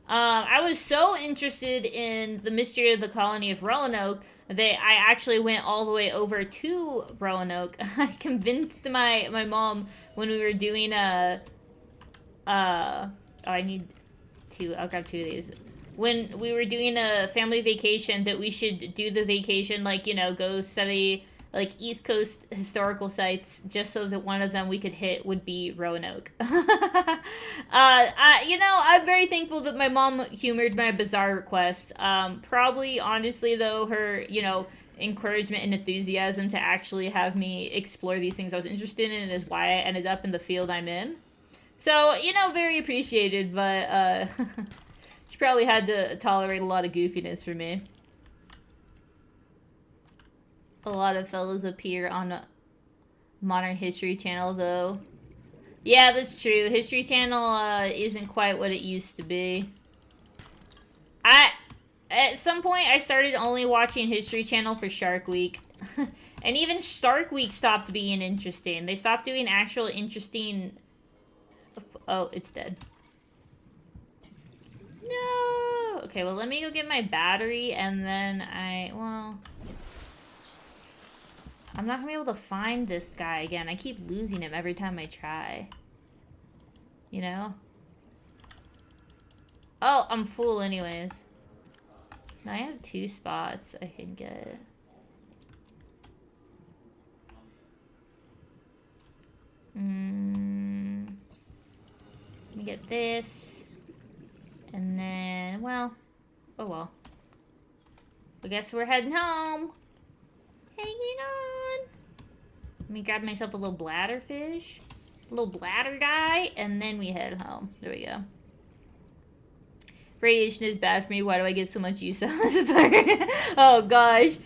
[SPEAKER 1] I was so interested in the mystery of the colony of Roanoke that I actually went all the way over to Roanoke. I convinced my mom when we were doing oh, I need two. I'll grab two of these. When we were doing a family vacation, that we should do the vacation, like, you know, go study like East Coast historical sites, just so that one of them we could hit would be Roanoke. I'm very thankful that my mom humored my bizarre request. Probably, honestly, though, her, encouragement and enthusiasm to actually have me explore these things I was interested in is why I ended up in the field I'm in. So, very appreciated, but she probably had to tolerate a lot of goofiness for me. A lot of fellows appear on a Modern History Channel, though. Yeah, that's true. History Channel isn't quite what it used to be. At some point, I started only watching History Channel for Shark Week. And even Shark Week stopped being interesting. They stopped doing actual interesting... Oh, it's dead. No! Okay, well, let me go get my battery, and then I'm not gonna be able to find this guy again. I keep losing him every time I try. Oh, I'm full anyways. Now I have 2 spots I can get. Let me get this. And then, well. Oh well. I guess we're heading home. Hanging on. Let me grab myself a little bladder fish. A little bladder guy. And then we head home. There we go. Radiation is bad for me. Why do I get so much use out of this? Oh gosh.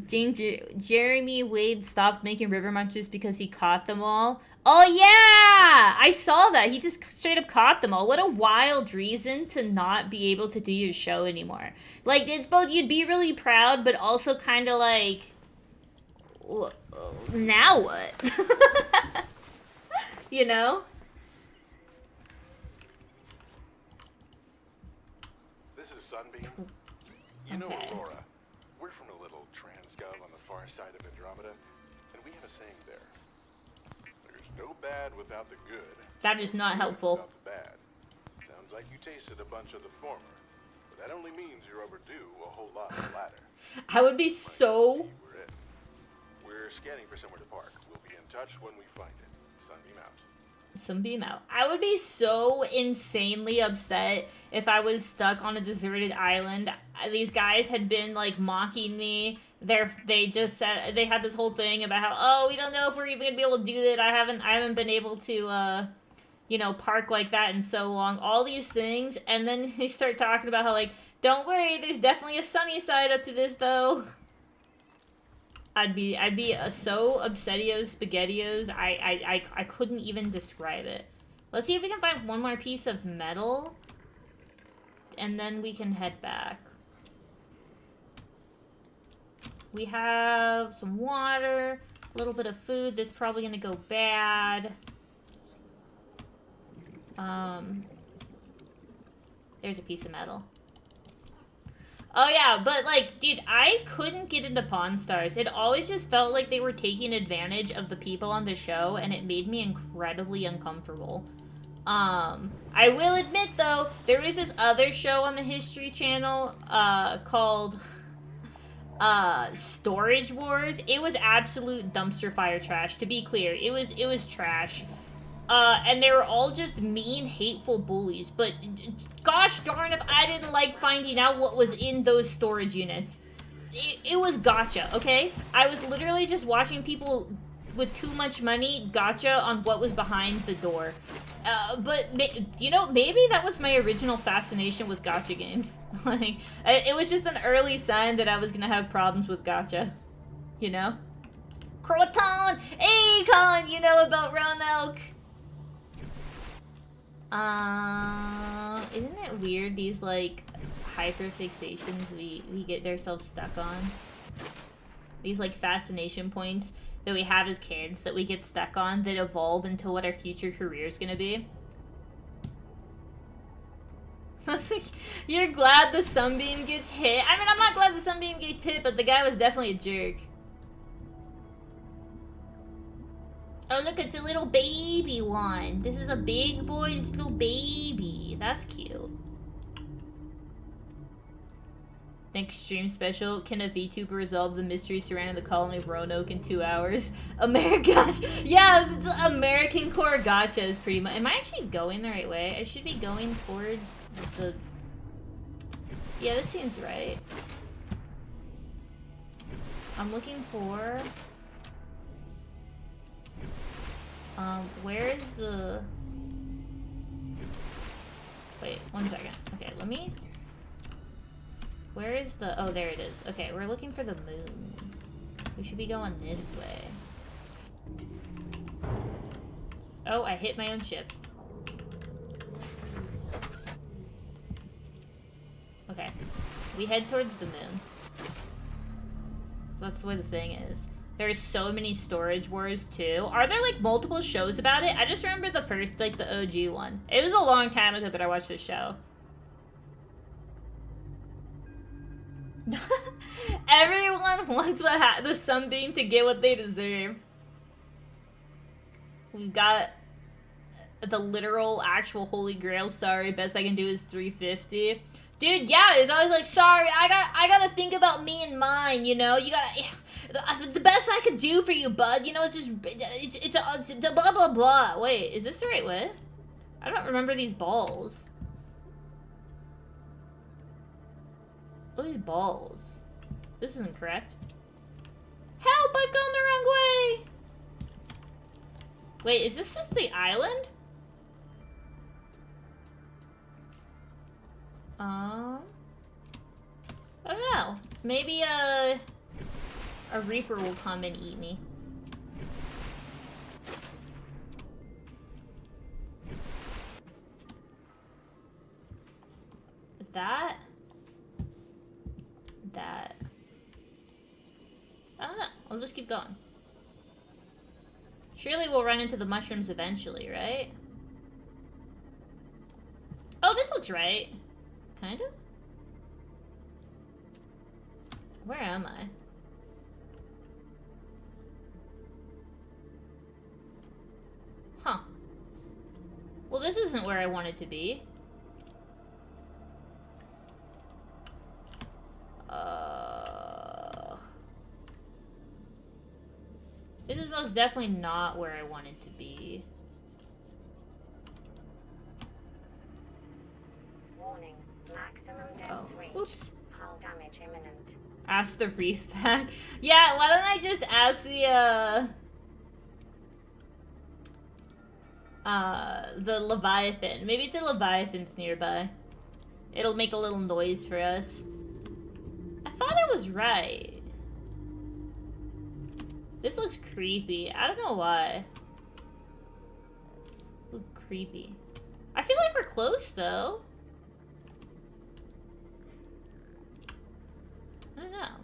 [SPEAKER 1] Jeremy Wade stopped making river munchers because he caught them all. Oh yeah! I saw that. He just straight up caught them all. What a wild reason to not be able to do your show anymore. Like, it's both you'd be really proud, but also kind of like... Now what? You know?
[SPEAKER 2] This is Sunbeam. You know Aurora. We're from a little transgov on the far side of Andromeda, and we have a saying there. There's no bad without the good.
[SPEAKER 1] That is not helpful.
[SPEAKER 2] Without the bad. Sounds like you tasted a bunch of the former, but that only means you're overdue a whole lot of the latter.
[SPEAKER 1] I would be so...
[SPEAKER 2] We're scanning for somewhere to park. We'll be in touch when we find it. Sunbeam out.
[SPEAKER 1] Sunbeam out. I would be so insanely upset if I was stuck on a deserted island. These guys had been like mocking me. They just said they had this whole thing about how, oh, we don't know if we're even gonna be able to do that. I haven't been able to park like that in so long. All these things, and then they start talking about how, like, don't worry, there's definitely a sunny side up to this though. I'd be so upsettios, spaghettios. I couldn't even describe it. Let's see if we can find one more piece of metal, and then we can head back. We have some water, a little bit of food that's probably gonna go bad. There's a piece of metal. Oh yeah, but like, dude, I couldn't get into Pawn Stars. It always just felt like they were taking advantage of the people on the show, and it made me incredibly uncomfortable. I will admit though, there is this other show on the History Channel, called, Storage Wars. It was absolute dumpster fire trash, to be clear. It was trash. And they were all just mean, hateful bullies. But gosh darn if I didn't like finding out what was in those storage units. It was gotcha, okay? I was literally just watching people with too much money gotcha on what was behind the door. But, maybe that was my original fascination with gotcha games. Like, it was just an early sign that I was gonna have problems with gotcha. You know? Croton! Hey, Colin, you know about Roanoke? Isn't it weird, these, like, hyperfixations we get ourselves stuck on. These like fascination points that we have as kids that we get stuck on that evolve into what our future career is gonna be. You're glad the sunbeam gets hit? I mean, I'm not glad the sunbeam gets hit, but the guy was definitely a jerk. Oh, look, it's a little baby one. This is a big boy, this little baby. That's cute. Next stream special, can a VTuber resolve the mystery surrounding the colony of Roanoke in 2 hours? America, yeah, American Core Gacha is pretty much. Am I actually going the right way? I should be going towards the. Yeah, this seems right. I'm looking for. Where's the. Wait, 1 second. Okay, let me. Where is the... Oh, there it is. Okay, we're looking for the moon. We should be going this way. Oh, I hit my own ship. Okay. We head towards the moon. So that's where the thing is. There's so many Storage Wars, too. Are there, like, multiple shows about it? I just remember the first, like, the OG one. It was a long time ago that I watched this show. Everyone wants the sunbeam to get what they deserve. We got the literal, actual Holy Grail. Sorry, best I can do is 350. Dude, yeah, it's always like, sorry, I gotta think about me and mine, you know? You gotta... The best I could do for you, bud, you know, it's just... It's blah, blah, blah. Wait, is this the right way? I don't remember these balls. What are these balls? This isn't correct. Help! I've gone the wrong way! Wait, is this just the island? I don't know. Maybe a Reaper will come and eat me. That. I don't know. I'll just keep going. Surely we'll run into the mushrooms eventually, right? Oh, this looks right. Kind of? Where am I? Huh. Well, this isn't where I wanted to be. This is most definitely not where I wanted to be.
[SPEAKER 3] Warning, maximum depth reach.
[SPEAKER 1] Oops.
[SPEAKER 3] Hull damage imminent.
[SPEAKER 1] Ask the reef pack. Yeah, why don't I just ask the Leviathan. Maybe it's a Leviathan's nearby. It'll make a little noise for us. I thought I was right. This looks creepy. I don't know why. Ooh, creepy. I feel like we're close, though. I don't know.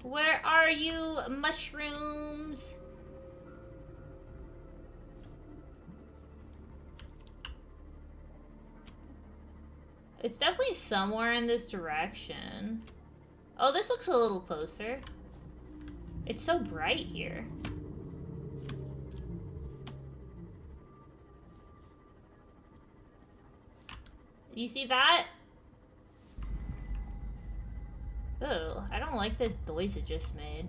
[SPEAKER 1] Where are you, mushrooms? It's definitely somewhere in this direction. Oh, this looks a little closer. It's so bright here. You see that? Oh, I don't like the noise it just made.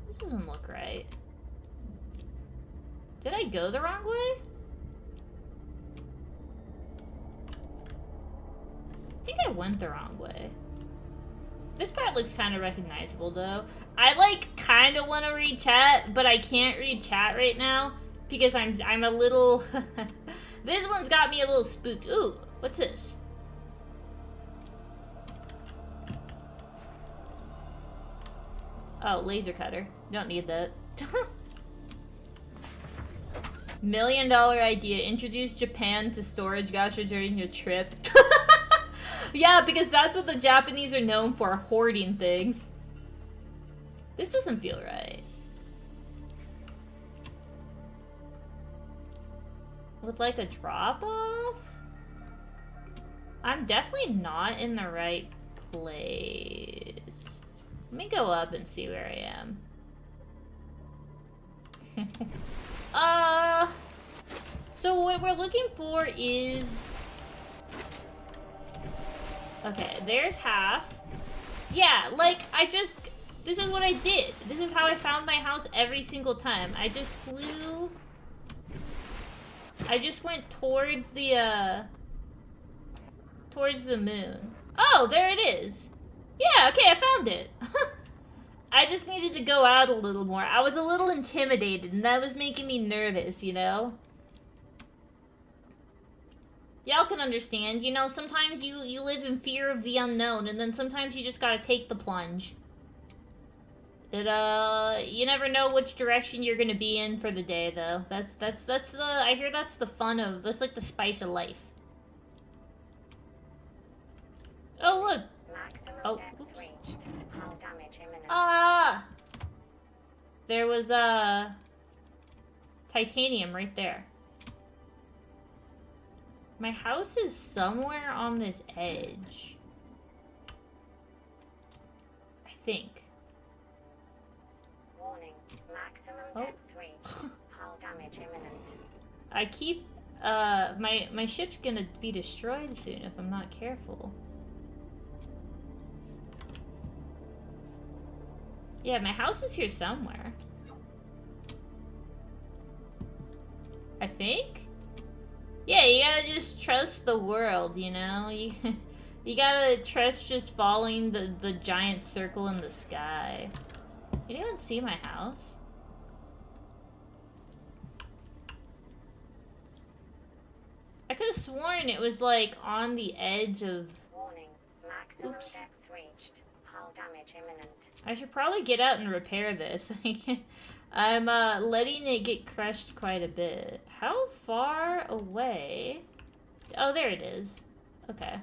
[SPEAKER 1] This doesn't look right. Did I go the wrong way? I think I went the wrong way. This part looks kind of recognizable, though. I, like, kind of want to read chat, but I can't read chat right now because I'm a little... This one's got me a little spooked. Ooh, what's this? Oh, laser cutter. Don't need that. $1 million idea. Introduce Japan to storage gacha during your trip. Yeah, because that's what the Japanese are known for, hoarding things. This doesn't feel right. With like a drop-off? I'm definitely not in the right place. Let me go up and see where I am. So what we're looking for is... Okay, there's half. Yeah, like, this is what I did. This is how I found my house every single time. I just flew... I just went towards the moon. Oh, there it is. Yeah, okay, I found it. I just needed to go out a little more. I was a little intimidated, and that was making me nervous, you know? Y'all can understand, you know, sometimes you live in fear of the unknown, and then sometimes you just gotta take the plunge. You never know which direction you're gonna be in for the day, though. I hear that's the fun of, that's like the spice of life. Oh, look!
[SPEAKER 3] Maximum depth reached. Hull damage imminent.
[SPEAKER 1] There was, titanium right there. My house is somewhere on this edge. I think.
[SPEAKER 3] Warning. Maximum depth reached. Hull damage imminent.
[SPEAKER 1] I keep, my ship's gonna be destroyed soon if I'm not careful. Yeah, my house is here somewhere. I think? Yeah, you gotta just trust the world, you know? You gotta trust just following the giant circle in the sky. Can anyone see my house? I could have sworn it was like on the edge of...
[SPEAKER 3] Warning. Maximum depth reached. Hull damage imminent.
[SPEAKER 1] I should probably get out and repair this. I'm letting it get crushed quite a bit. How far away? Oh, there it is. Okay.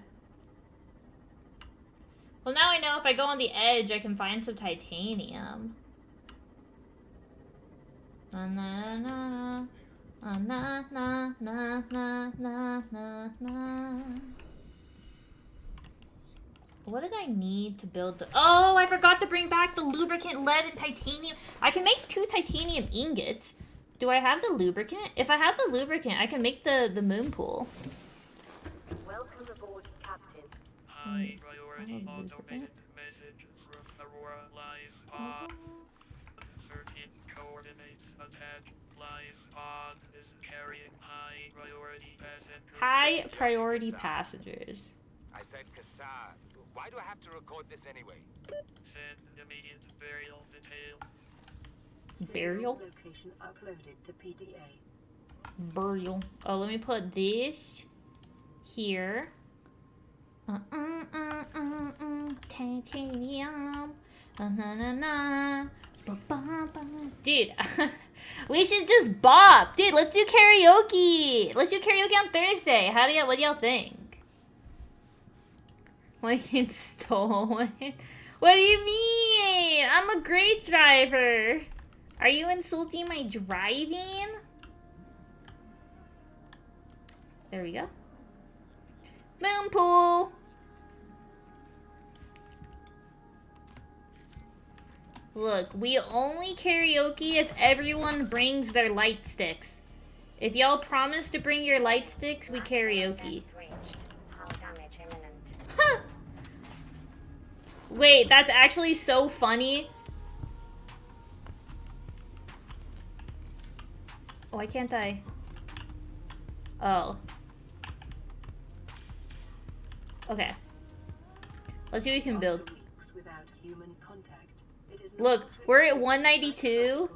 [SPEAKER 1] Well, now I know if I go on the edge, I can find some titanium. Na na na na na na na na na na na. What did I need to build the... Oh, I forgot to bring back the lubricant, lead, and titanium. I can make 2 titanium ingots. Do I have the lubricant? If I have the lubricant, I can make the moon pool.
[SPEAKER 3] Welcome aboard, Captain.
[SPEAKER 4] High priority automated message from Aurora Live Pod. 13 coordinates attached. Live Pod is carrying high priority passengers.
[SPEAKER 1] High priority passengers.
[SPEAKER 5] I said Kassar. Why do I have to record this anyway?
[SPEAKER 4] Send immediate burial detail.
[SPEAKER 1] Burial?
[SPEAKER 6] Location uploaded to PDA.
[SPEAKER 1] Burial. Oh, let me put this here. Titanium. Na. Dude, we should just bop. Dude, let's do karaoke. Let's do karaoke on Thursday. What do y'all think? Like it's stolen? What do you mean? I'm a great driver. Are you insulting my driving? There we go. Moon pool. Look, we only karaoke if everyone brings their light sticks. If y'all promise to bring your light sticks, we karaoke. Huh. Wait, that's actually so funny. Why can't I? Oh. Okay. Let's see what we can build.
[SPEAKER 6] Without human contact, it is
[SPEAKER 1] Look, we're at 192.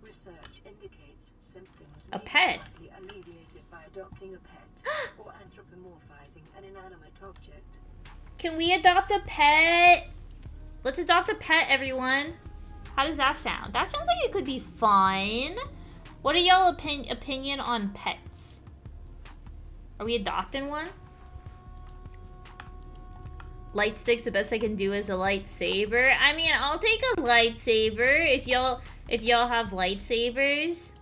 [SPEAKER 6] Research indicates symptoms
[SPEAKER 1] A
[SPEAKER 6] may be
[SPEAKER 1] pet.
[SPEAKER 6] likely alleviated by adopting a pet or anthropomorphizing an inanimate object.
[SPEAKER 1] Can we adopt a pet? Let's adopt a pet, everyone. How does that sound? That sounds like it could be fun. What are y'all opinion on pets? Are we adopting one? Light stick's the best I can do is a lightsaber. I mean, I'll take a lightsaber if y'all have lightsabers.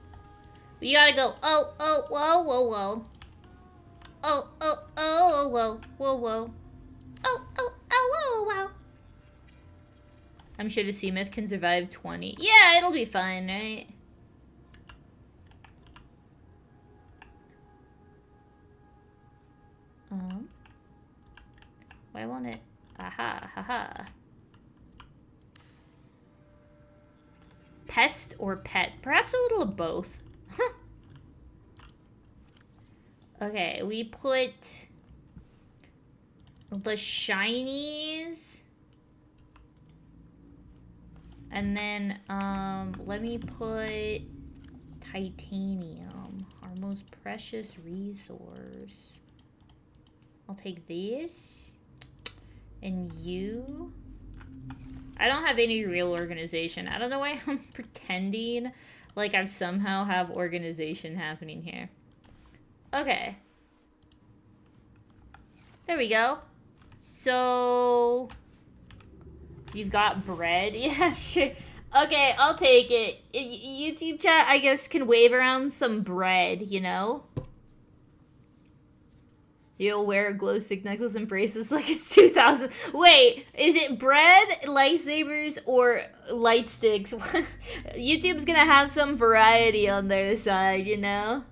[SPEAKER 1] We gotta go. Oh, oh, whoa, whoa, whoa. Oh, oh, oh, whoa, whoa, whoa. Oh, oh, oh, whoa, wow. I'm sure the sea myth can survive 20. Yeah, it'll be fine, right? Why won't it? Aha, haha. Pest or pet? Perhaps a little of both. Okay, we put the shinies. And then, let me put titanium, our most precious resource. I'll take this. And you. I don't have any real organization. I don't know why I'm pretending like I somehow have organization happening here. Okay. There we go. So... You've got bread? Yeah, sure. Okay, I'll take it. YouTube chat, I guess, can wave around some bread, you know? You'll wear a glow stick necklace and bracelets like it's 2000. Wait, is it bread, lightsabers, or light sticks? YouTube's gonna have some variety on their side, you know?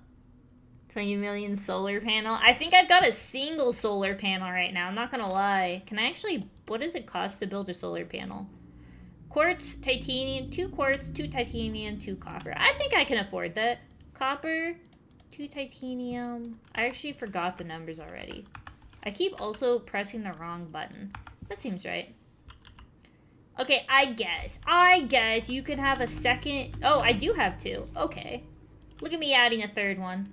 [SPEAKER 1] 20 million solar panel. I think I've got a single solar panel right now. I'm not gonna lie. Can I actually... What does it cost to build a solar panel? Quartz, titanium, 2 quartz, 2 titanium, 2 copper. I think I can afford that. Copper, 2 titanium. I actually forgot the numbers already. I keep also pressing the wrong button. That seems right. Okay, I guess you could have a second... Oh, I do have 2. Okay. Look at me adding a 3rd one.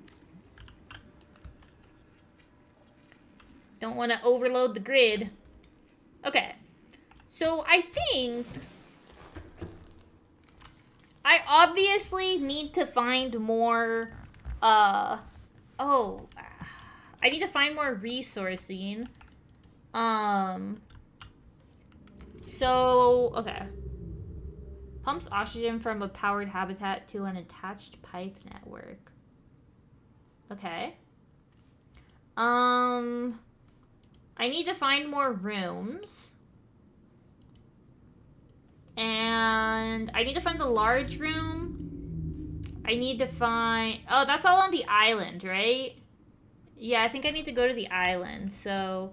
[SPEAKER 1] Don't want to overload the grid. Okay. So, I think... I obviously need to find more... I need to find more resourcing. So, okay. Pumps oxygen from a powered habitat to an attached pipe network. Okay. I need to find more rooms. And I need to find the large room. I need to find... Oh, that's all on the island, right? Yeah, I think I need to go to the island. So,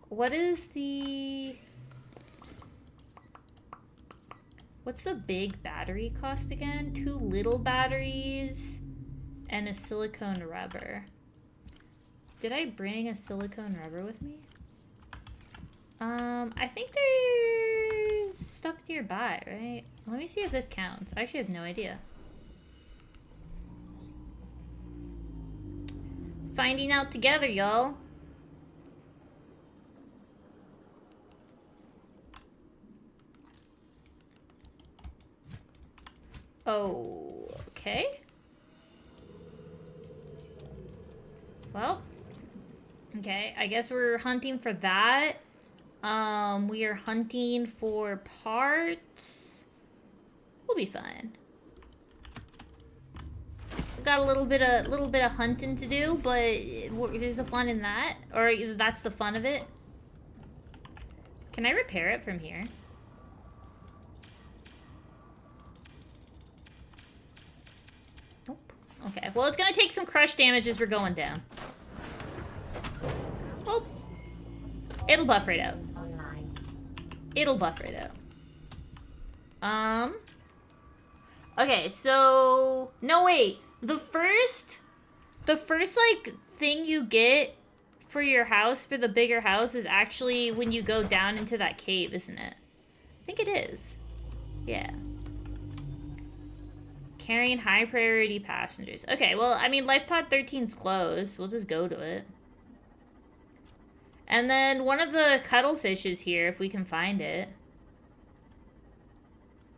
[SPEAKER 1] what is the... What's the big battery cost again? 2 little batteries and a silicone rubber. Did I bring a silicone rubber with me? I think there's stuff nearby, right? Let me see if this counts. I actually have no idea. Finding out together, y'all. Oh, okay. Well, okay, I guess we're hunting for that. We are hunting for parts. We'll be fine. We got a little bit of hunting to do, but there's the fun in that, or that's the fun of it. Can I repair it from here? Nope. Okay. Well, it's gonna take some crush damage as we're going down. Oh. It'll buff right out. It'll buff right out. Okay, so... No, wait. The first, like, thing you get for your house, for the bigger house, is actually when you go down into that cave, isn't it? I think it is. Yeah. Carrying high priority passengers. Okay, well, I mean, Life Pod 13's closed. We'll just go to it. And then one of the cuttlefish is here, if we can find it.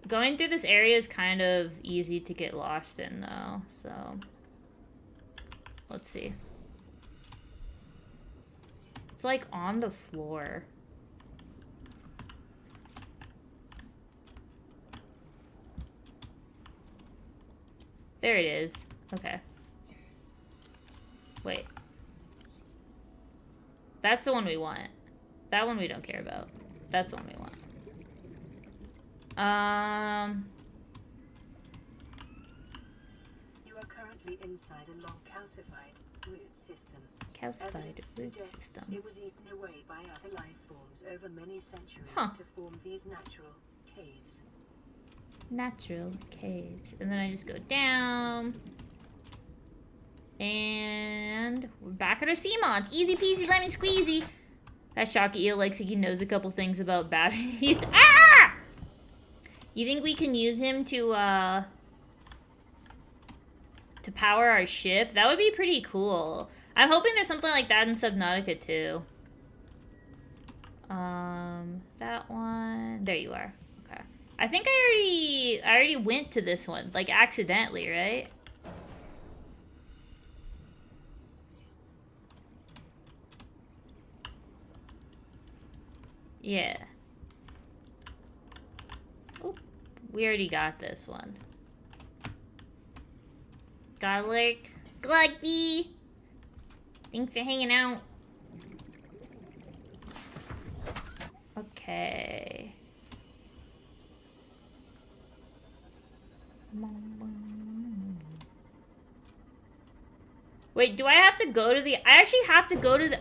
[SPEAKER 1] Going through this area is kind of easy to get lost in, though, so... Let's see. It's like on the floor. There it is. Okay. Wait. That's the one we want. That one we don't care about. That's the one we want.
[SPEAKER 6] You are currently inside a long calcified root system.
[SPEAKER 1] Calcified
[SPEAKER 6] Evidence
[SPEAKER 1] root
[SPEAKER 6] suggests
[SPEAKER 1] system.
[SPEAKER 6] it was eaten away by other life forms over many centuries
[SPEAKER 1] Huh.
[SPEAKER 6] to form these natural caves.
[SPEAKER 1] Natural caves. And then I just go down. And we're back at our sea mods. Easy peasy lemon squeezy. That shocky eel looks like he knows a couple things about batteries. Ah! You think we can use him to power our ship? That would be pretty cool. I'm hoping there's something like that in Subnautica too. That one. There you are. Okay. I think I already went to this one, like accidentally, right? Yeah. Oh, we already got this one. Godlick. Glugby! Thanks for hanging out. Okay. Wait, do I have to go to the... I actually have to go to the...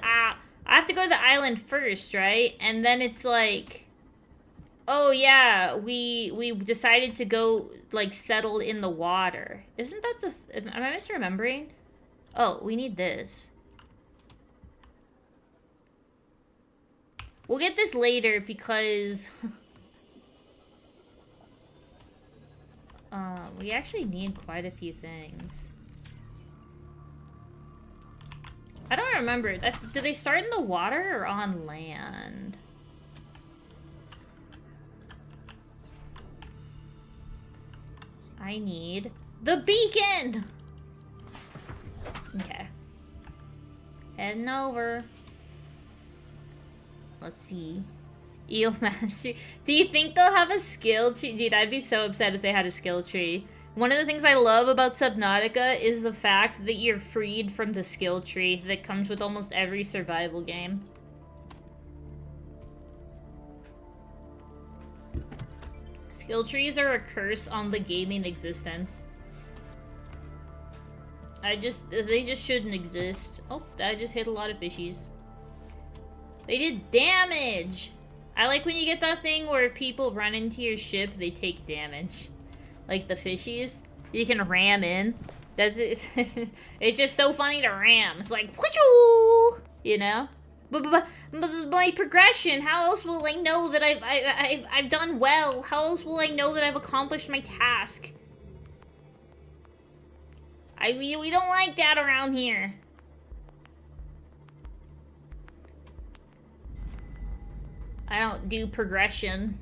[SPEAKER 1] I have to go to the island first, right? And then it's like... Oh, yeah, we decided to go, like, settle in the water. Isn't that the... Am I misremembering? Oh, we need this. We'll get this later because... we actually need quite a few things. I don't remember. Do they start in the water or on land? I need the beacon! Okay. Heading over. Let's see. Eel Master. Do you think they'll have a skill tree? Dude, I'd be so upset if they had a skill tree. One of the things I love about Subnautica is the fact that you're freed from the skill tree that comes with almost every survival game. Skill trees are a curse on the gaming existence. They just shouldn't exist. Oh, I just hit a lot of fishies. They did damage! I like when you get that thing where if people run into your ship, they take damage. Like the fishies. You can ram in. It's just so funny to ram. It's like, whooshoo! You know? But my progression, how else will I know that I've done well? How else will I know that I've accomplished my task? We don't like that around here. I don't do progression.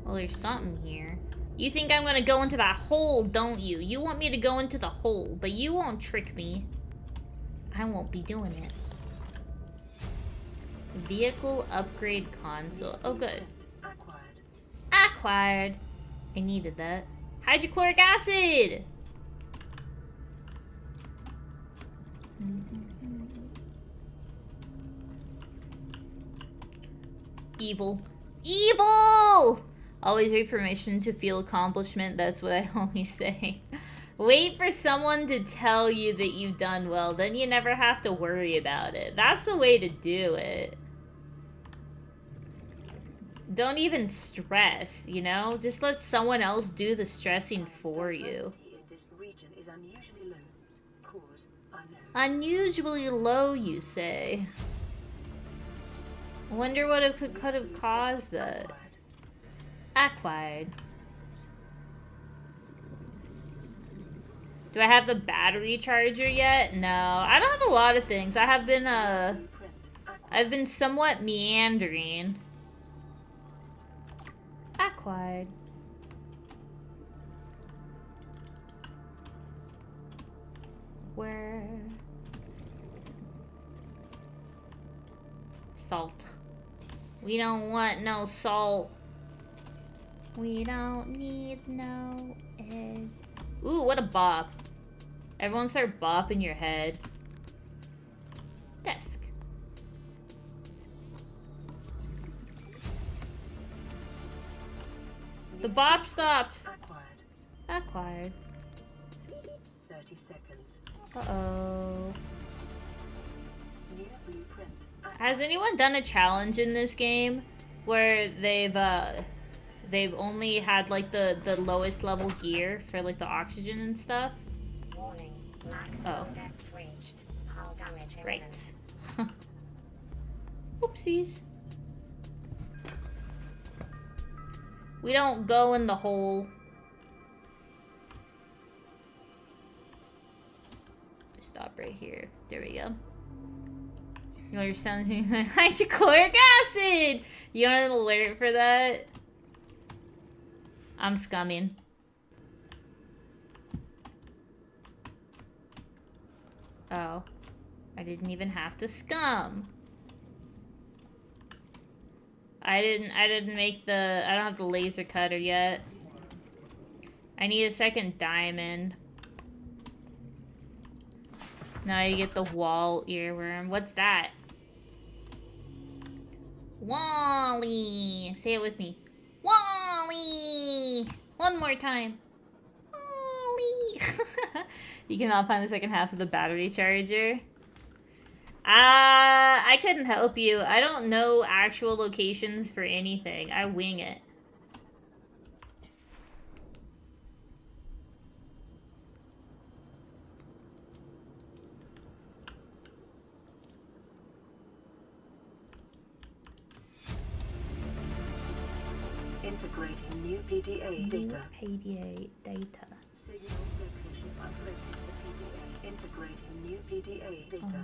[SPEAKER 1] Well, there's something here. You think I'm gonna go into that hole, don't you? You want me to go into the hole, but you won't trick me. I won't be doing it. Vehicle upgrade console. Oh, good. Acquired. I needed that. Hydrochloric acid! Evil. Evil! Always wait for mission to feel accomplishment. That's what I always say. Wait for someone to tell you that you've done well. Then you never have to worry about it. That's the way to do it. Don't even stress, you know? Just let someone else do the stressing for you. Unusually low, you say? I wonder what it could have caused that. Acquired. Do I have the battery charger yet? No, I don't have a lot of things. I have been,
[SPEAKER 6] Blueprint
[SPEAKER 1] I've been somewhat meandering. Acquired. Where? Salt. We don't want no salt. We don't need no egg. Ooh, what a bop. Everyone start bopping your head. Desk. The bop stopped.
[SPEAKER 6] acquired.
[SPEAKER 1] Acquired.
[SPEAKER 6] 30 seconds.
[SPEAKER 1] Uh-oh.
[SPEAKER 6] New blueprint acquired.
[SPEAKER 1] Has anyone done a challenge in this game where they've only had like the lowest level gear for like the oxygen and stuff?
[SPEAKER 3] Warning. Maximum
[SPEAKER 1] Oh.
[SPEAKER 3] depth reached. Hull damage imminent.
[SPEAKER 1] Great. Oopsies. We don't go in the hole. Stop right here. There we go. You know your sound hydrochloric acid! You want an alert for that? I'm scumming. Oh. I didn't even have to scum. I didn't make the... I don't have the laser cutter yet. I need a second diamond. Now you get the wall earworm. What's that? Wally! Say it with me. Wally! One more time. Wally! You cannot find the second half of the battery charger. I couldn't help you. I don't know actual locations for anything. I wing it.
[SPEAKER 6] Integrating new PDA data.
[SPEAKER 1] PDA data.
[SPEAKER 6] Signal location uploaded to PDA. Integrating new PDA data.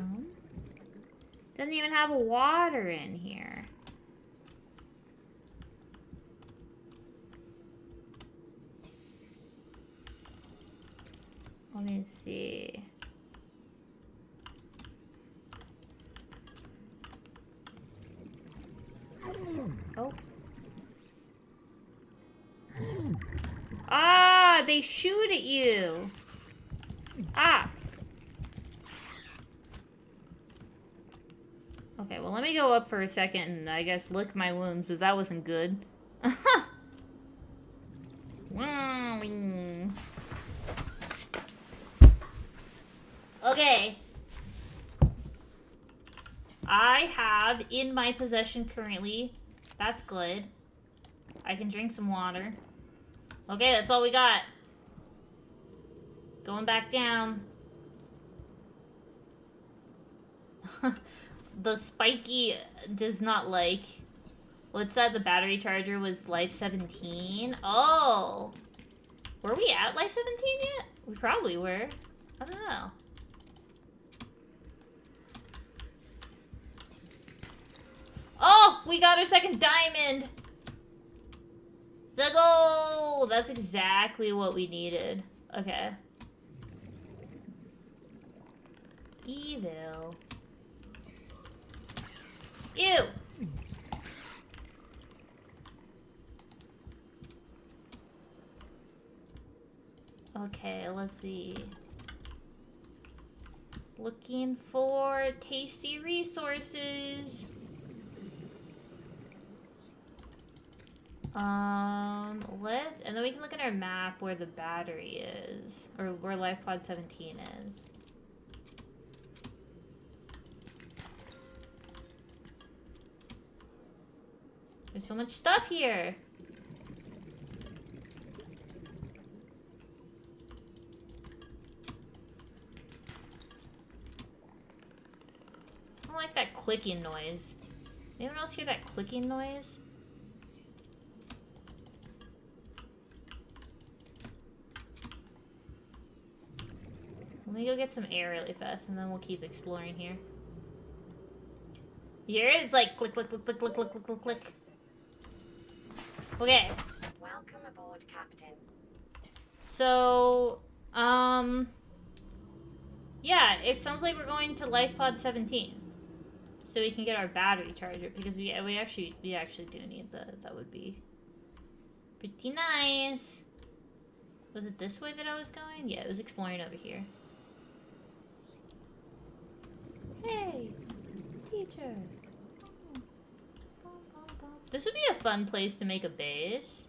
[SPEAKER 1] Doesn't even have water in here. Let me see. Oh. Ah, they shoot at you. Ah. Okay, well, let me go up for a second and I guess lick my wounds, because that wasn't good. Okay. I have in my possession currently. That's good. I can drink some water. Okay, that's all we got. Going back down. The spiky does not like. What's that? The battery charger was life 17. Oh! Were we at life 17 yet? We probably were. I don't know. Oh! We got our second diamond! Go! That's exactly what we needed. Okay. Evil. Ew! Okay, let's see. Looking for tasty resources. And then we can look at our map where the battery is, or where Life Pod 17 is. There's so much stuff here. I don't like that clicking noise. Anyone else hear that clicking noise? Let me go get some air really fast, and then we'll keep exploring here. Here it's like click, click, click, click, click, click, click, click, click. Okay.
[SPEAKER 3] Welcome aboard, Captain.
[SPEAKER 1] So, yeah, it sounds like we're going to Life Pod 17, so we can get our battery charger because we actually do need that would be pretty nice. Was it this way that I was going? Yeah, it was exploring over here. Hey, teacher. This would be a fun place to make a base.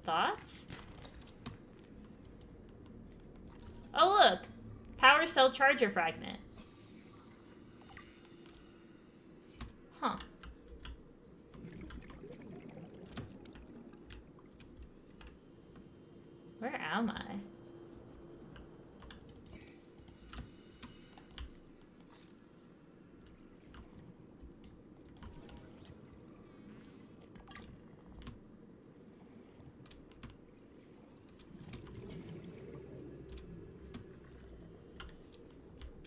[SPEAKER 1] Thoughts? Oh look! Power cell charger fragment. Huh. Where am I?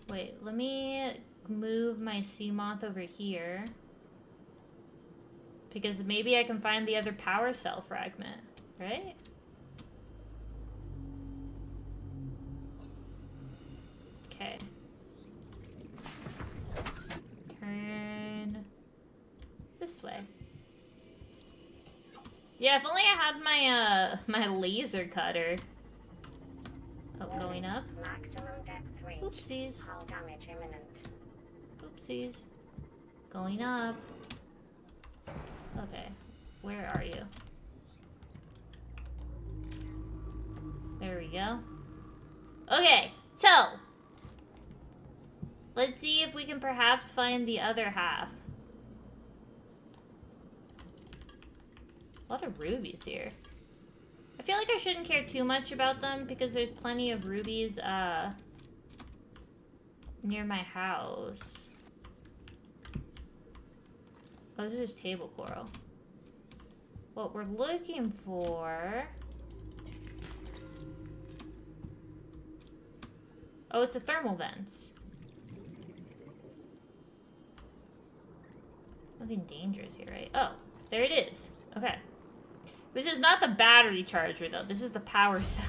[SPEAKER 1] Wait, let me move my sea moth over here. Because maybe I can find the other power cell fragment, right? Okay. Turn this way. Yeah, if only I had my my laser cutter. Oh, going up.
[SPEAKER 3] Maximum depth reached.
[SPEAKER 1] Oopsies.
[SPEAKER 3] Hull damage imminent.
[SPEAKER 1] Oopsies. Going up. Okay. Where are you? There we go. Okay, so let's see if we can perhaps find the other half. A lot of rubies here. I feel like I shouldn't care too much about them because there's plenty of rubies near my house. Oh, this is just table coral. What we're looking for... Oh, it's the thermal vents. Nothing dangerous here, right? Oh, there it is. Okay. This is not the battery charger, though. This is the power cell.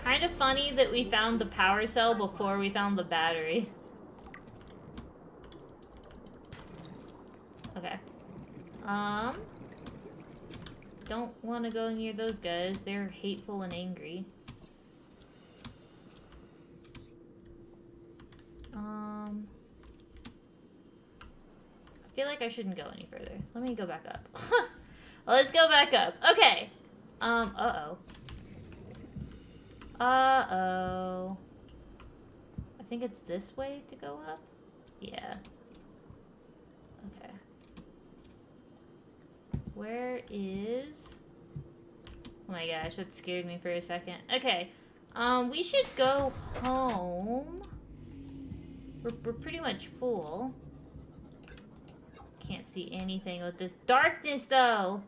[SPEAKER 1] Kind of funny that we found the power cell before we found the battery. Okay. Don't want to go near those guys. They're hateful and angry. I feel like I shouldn't go any further. Let me go back up. Well, let's go back up. Okay. Uh-oh. Uh-oh. I think it's this way to go up? Yeah. Okay. Where is... Oh my gosh, that scared me for a second. Okay. We should go home. We're pretty much full. Can't see anything with this darkness, though.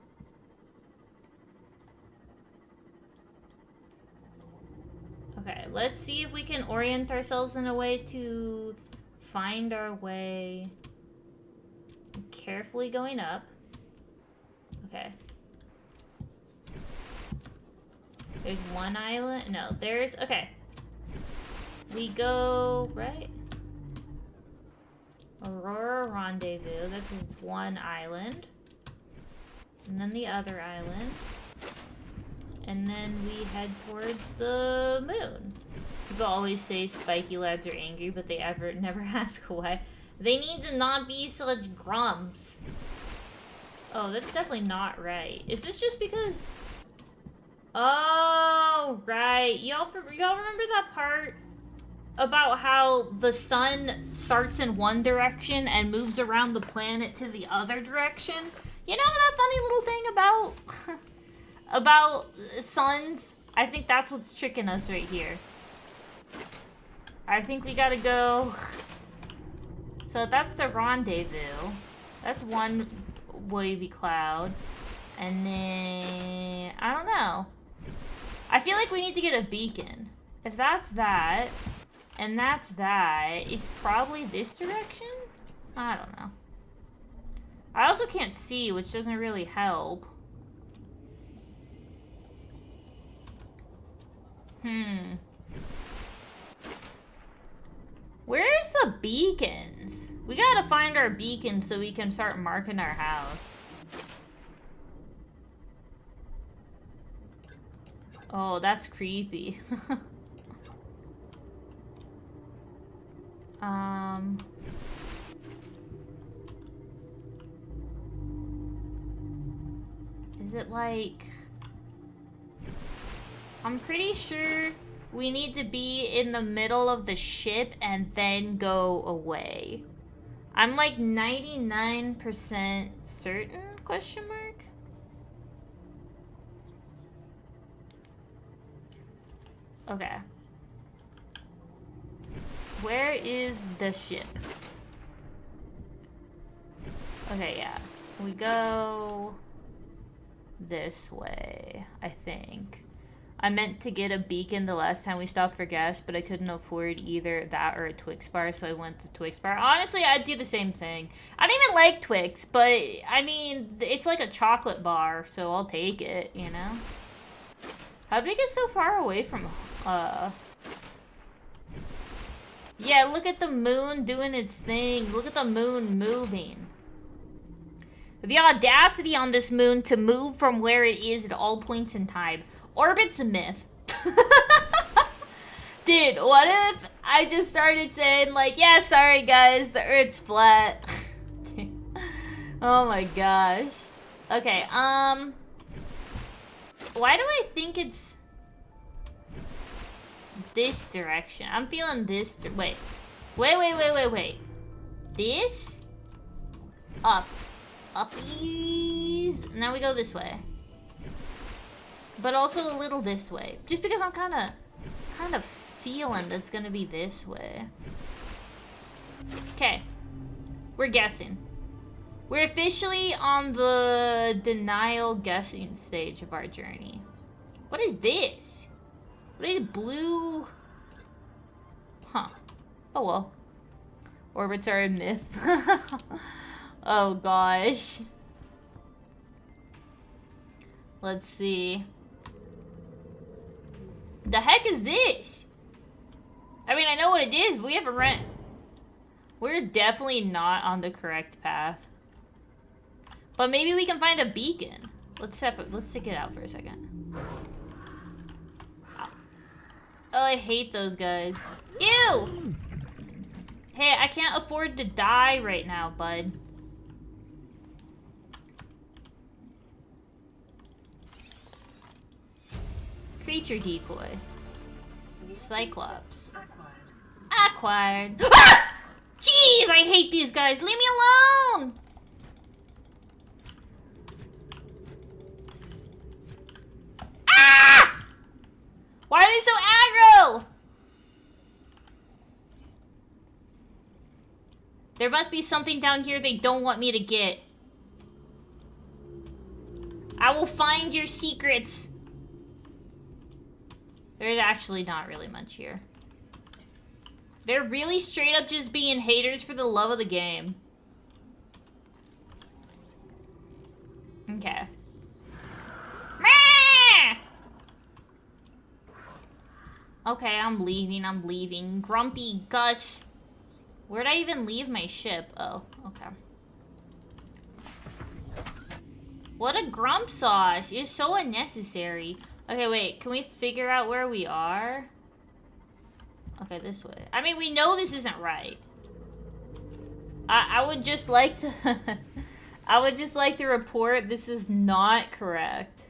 [SPEAKER 1] Okay, let's see if we can orient ourselves in a way to find our way. Carefully going up. Okay. There's one island. No, there's... Okay. We go... Right? Aurora Rendezvous. That's one island. And then the other island. And then we head towards the moon. People always say spiky lads are angry, but they never ask why. They need to not be such grumps. Oh, that's definitely not right. Is this just because... Oh, right. Y'all remember that part about how the sun starts in one direction and moves around the planet to the other direction? You know that funny little thing about... about suns? I think that's what's tricking us right here. I think we gotta go... So that's the rendezvous. That's one wavy cloud. And then... I don't know. I feel like we need to get a beacon. If that's that, and that's that, it's probably this direction? I don't know. I also can't see, which doesn't really help. Where's the beacons? We gotta find our beacons so we can start marking our house. Oh, that's creepy. Is it like... I'm pretty sure we need to be in the middle of the ship and then go away. I'm like 99% certain, question mark? Okay. Where is the ship? Okay, yeah. We go this way, I think. I meant to get a beacon the last time we stopped for gas, but I couldn't afford either that or a Twix bar, so I went to Twix bar. Honestly, I'd do the same thing. I don't even like Twix, but, I mean, it's like a chocolate bar, so I'll take it, you know? How did we get so far away from, Yeah, look at the moon doing its thing. Look at the moon moving. The audacity on this moon to move from where it is at all points in time. Orbit's a myth. Dude, what if I just started saying, like, yeah, sorry guys, the Earth's flat. Oh my gosh. Okay, why do I think it's this direction? I'm feeling this, wait. This? Up. Uppies. Now we go this way. But also a little this way. Just because I'm kind of feeling that's gonna be this way. Okay. We're guessing. We're officially on the denial guessing stage of our journey. What is this? What is blue? Huh. Oh well. Orbits are a myth. Oh gosh. Let's see. The heck is this? I mean, I know what it is, but we haven't ran. We're definitely not on the correct path. But maybe we can find a beacon. Let's take it out for a second. Oh, I hate those guys. Ew! Hey, I can't afford to die right now, bud. Creature decoy. Cyclops. Acquired. Ah! Jeez, I hate these guys. Leave me alone! Ah! Why are they so aggro? There must be something down here they don't want me to get. I will find your secrets. There's actually not really much here. They're really straight up just being haters for the love of the game. Okay. Okay, I'm leaving. Grumpy Gus. Where'd I even leave my ship? Oh, okay. What a grump sauce. It's so unnecessary. Okay, wait. Can we figure out where we are? Okay, this way. I mean, we know this isn't right. I would just like to... I would just like to report this is not correct.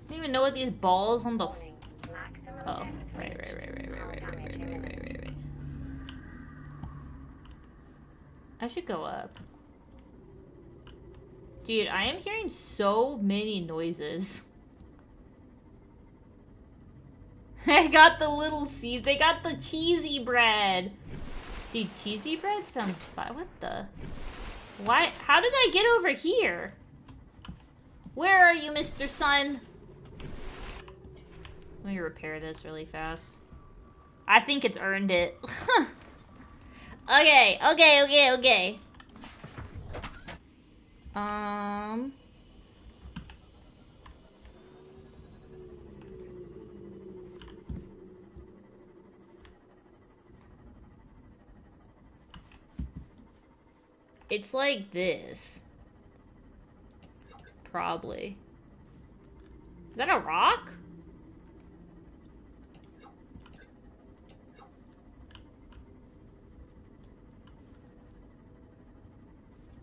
[SPEAKER 1] I don't even know what these balls on the... Oh, right. I should go up. Dude, I am hearing so many noises. I got the little seeds. They got the cheesy bread. Dude, cheesy bread sounds fine. What the? Why? How did I get over here? Where are you, Mr. Sun? Let me repair this really fast. I think it's earned it. Okay. It's like this. Probably. Is that a rock?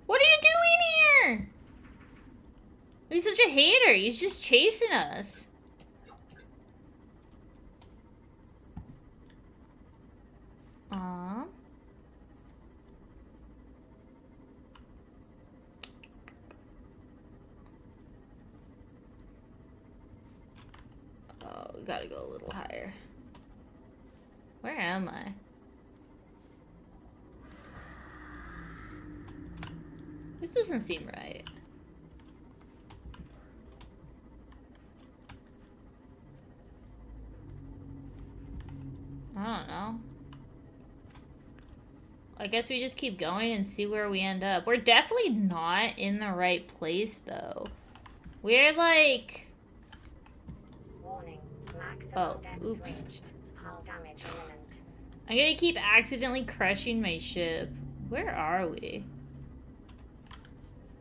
[SPEAKER 1] What are you doing here? He's such a hater. He's just chasing us. Oh, we gotta go a little higher. Where am I? This doesn't seem right. I don't know. I guess we just keep going and see where we end up. We're definitely not in the right place, though. We're like...
[SPEAKER 3] Warning. Maximum depth
[SPEAKER 1] oops.
[SPEAKER 3] reached. Hull damage imminent.
[SPEAKER 1] I'm gonna keep accidentally crushing my ship. Where are we?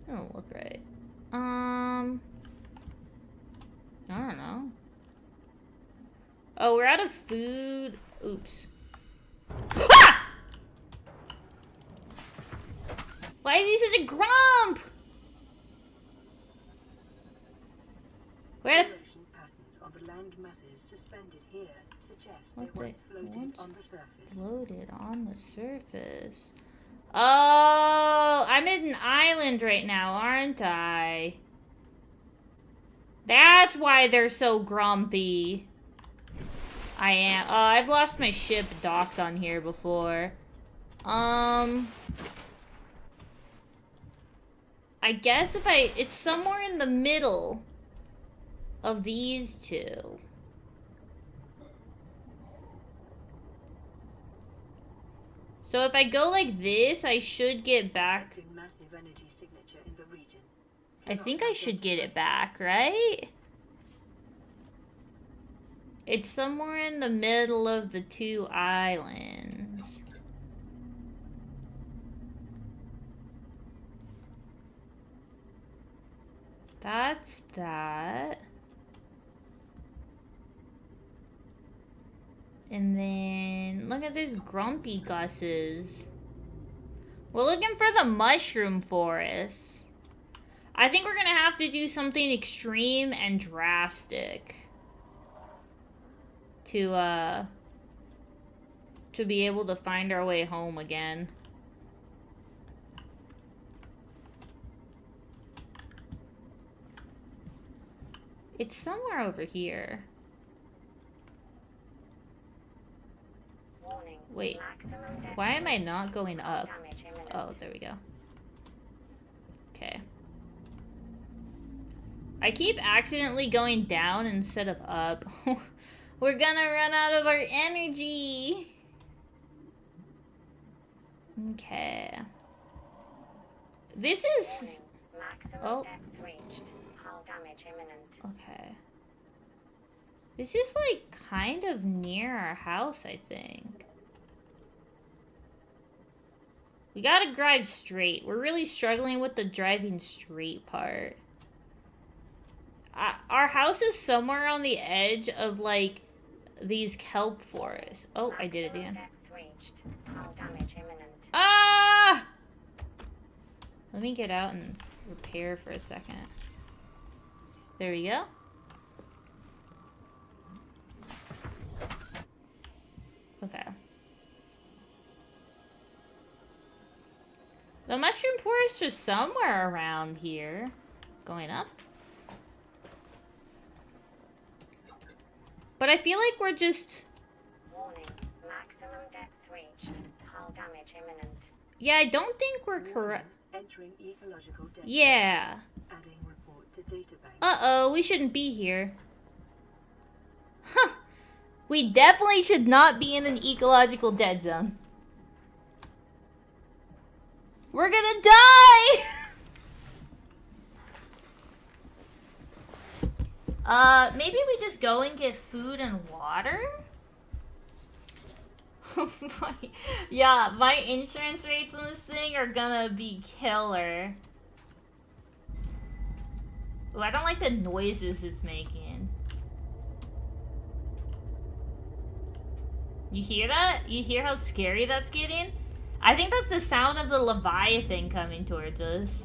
[SPEAKER 1] That don't look right. I don't know. Oh, we're out of food. Oops. Ah! Why is he such a grump? Where?
[SPEAKER 6] Erosion patterns on the land masses suspended here suggest they
[SPEAKER 1] What
[SPEAKER 6] once
[SPEAKER 1] they
[SPEAKER 6] floated
[SPEAKER 1] once
[SPEAKER 6] on the surface.
[SPEAKER 1] Floated on the surface. Oh, I'm in an island right now, aren't I? That's why they're so grumpy. I am. Oh, I've lost my ship docked on here before. I guess if it's somewhere in the middle of these two. So if I go like this, I should get back.
[SPEAKER 6] Detecting massive energy signature in the region.
[SPEAKER 1] I think I should get it back, right? It's somewhere in the middle of the two islands. That's that. And then, look at those grumpy gusses. We're looking for the mushroom forest. I think we're gonna have to do something extreme and drastic to be able to find our way home again. It's somewhere over here.
[SPEAKER 3] Warning.
[SPEAKER 1] Wait,
[SPEAKER 3] Maximum depth
[SPEAKER 1] why am I
[SPEAKER 3] reached.
[SPEAKER 1] not going
[SPEAKER 3] Hull
[SPEAKER 1] up?
[SPEAKER 3] damage imminent.
[SPEAKER 1] Oh, there we go. Okay. I keep accidentally going down instead of up. We're gonna run out of our energy. Okay. This is...
[SPEAKER 3] Warning. Maximum
[SPEAKER 1] Oh.
[SPEAKER 3] depth reached. Hull damage imminent.
[SPEAKER 1] Okay. This is like kind of near our house, I think. We gotta drive straight. We're really struggling with the driving straight part. Our house is somewhere on the edge of like these kelp forests. Oh, I did it again.
[SPEAKER 3] Maximum depth reached. Hull damage imminent.
[SPEAKER 1] Ah! Let me get out and repair for a second. There we go. Okay. The mushroom forest is somewhere around here. Going up. But I feel like we're just...
[SPEAKER 3] Warning. Maximum depth reached. Hull damage imminent.
[SPEAKER 1] Yeah, I don't think we're correct.
[SPEAKER 6] Entering ecological depth.
[SPEAKER 1] Yeah.
[SPEAKER 6] Adding report to database.
[SPEAKER 1] Uh-oh, we shouldn't be here. We definitely should not be in an ecological dead zone. We're gonna die! Maybe we just go and get food and water? Yeah, my insurance rates on this thing are gonna be killer. Ooh, I don't like the noises it's making. You hear that? You hear how scary that's getting? I think that's the sound of the Leviathan coming towards us.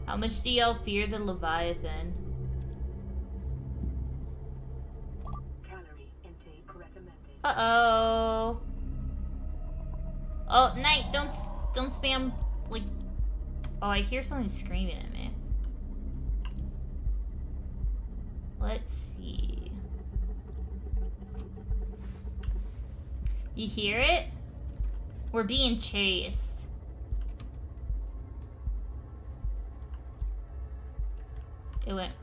[SPEAKER 1] How much do y'all fear the Leviathan?
[SPEAKER 6] Calorie intake recommended.
[SPEAKER 1] Uh-oh. Oh, Knight, don't spam, like... Oh, I hear something screaming at me. Let's see. You hear it? We're being chased. It went...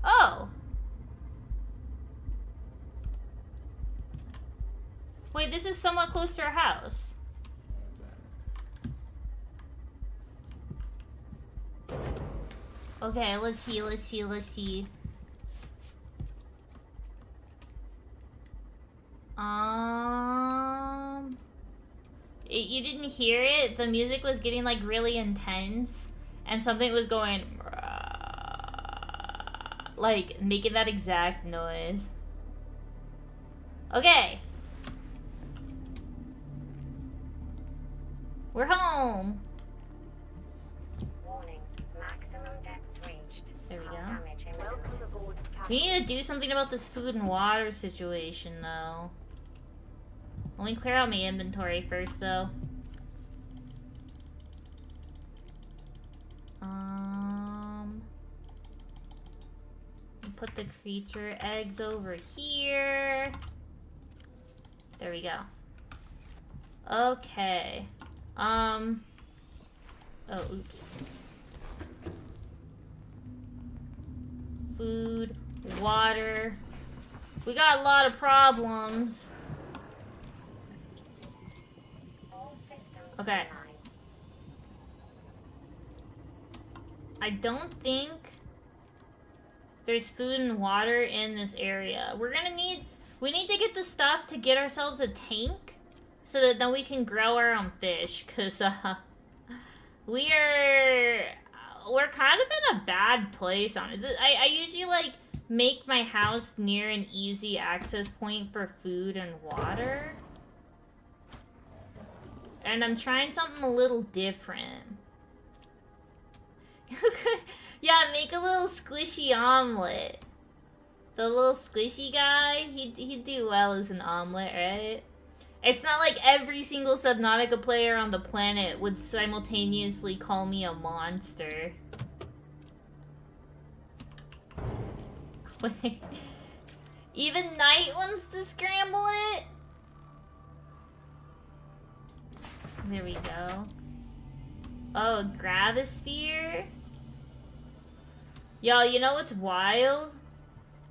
[SPEAKER 1] Oh! Wait, this is somewhat close to our house. Okay, let's see. You didn't hear it? The music was getting, like, really intense. And something was going... like, making that exact noise. Okay. We're home.
[SPEAKER 3] Warning. Maximum depth reached.
[SPEAKER 1] There we
[SPEAKER 3] Hull
[SPEAKER 1] go.
[SPEAKER 3] damage imminent.
[SPEAKER 6] Welcome aboard,
[SPEAKER 1] We need to do something about this food and water situation, though. Let me clear out my inventory first, though. Put the creature eggs over here. There we go. Okay. Oh, oops. Food, water. We got a lot of problems.
[SPEAKER 3] All systems
[SPEAKER 1] Okay.
[SPEAKER 3] online.
[SPEAKER 1] I don't think there's food and water in this area. We need to get the stuff to get ourselves a tank so that then we can grow our own fish, cause we're kind of in a bad place on it. I usually like make my house near an easy access point for food and water. And I'm trying something a little different. Yeah, make a little squishy omelet. The little squishy guy, he'd do well as an omelet, right? It's not like every single Subnautica player on the planet would simultaneously call me a monster. Wait. Even Knight wants to scramble it? There we go. Oh, a gravisphere? Y'all, you know what's wild?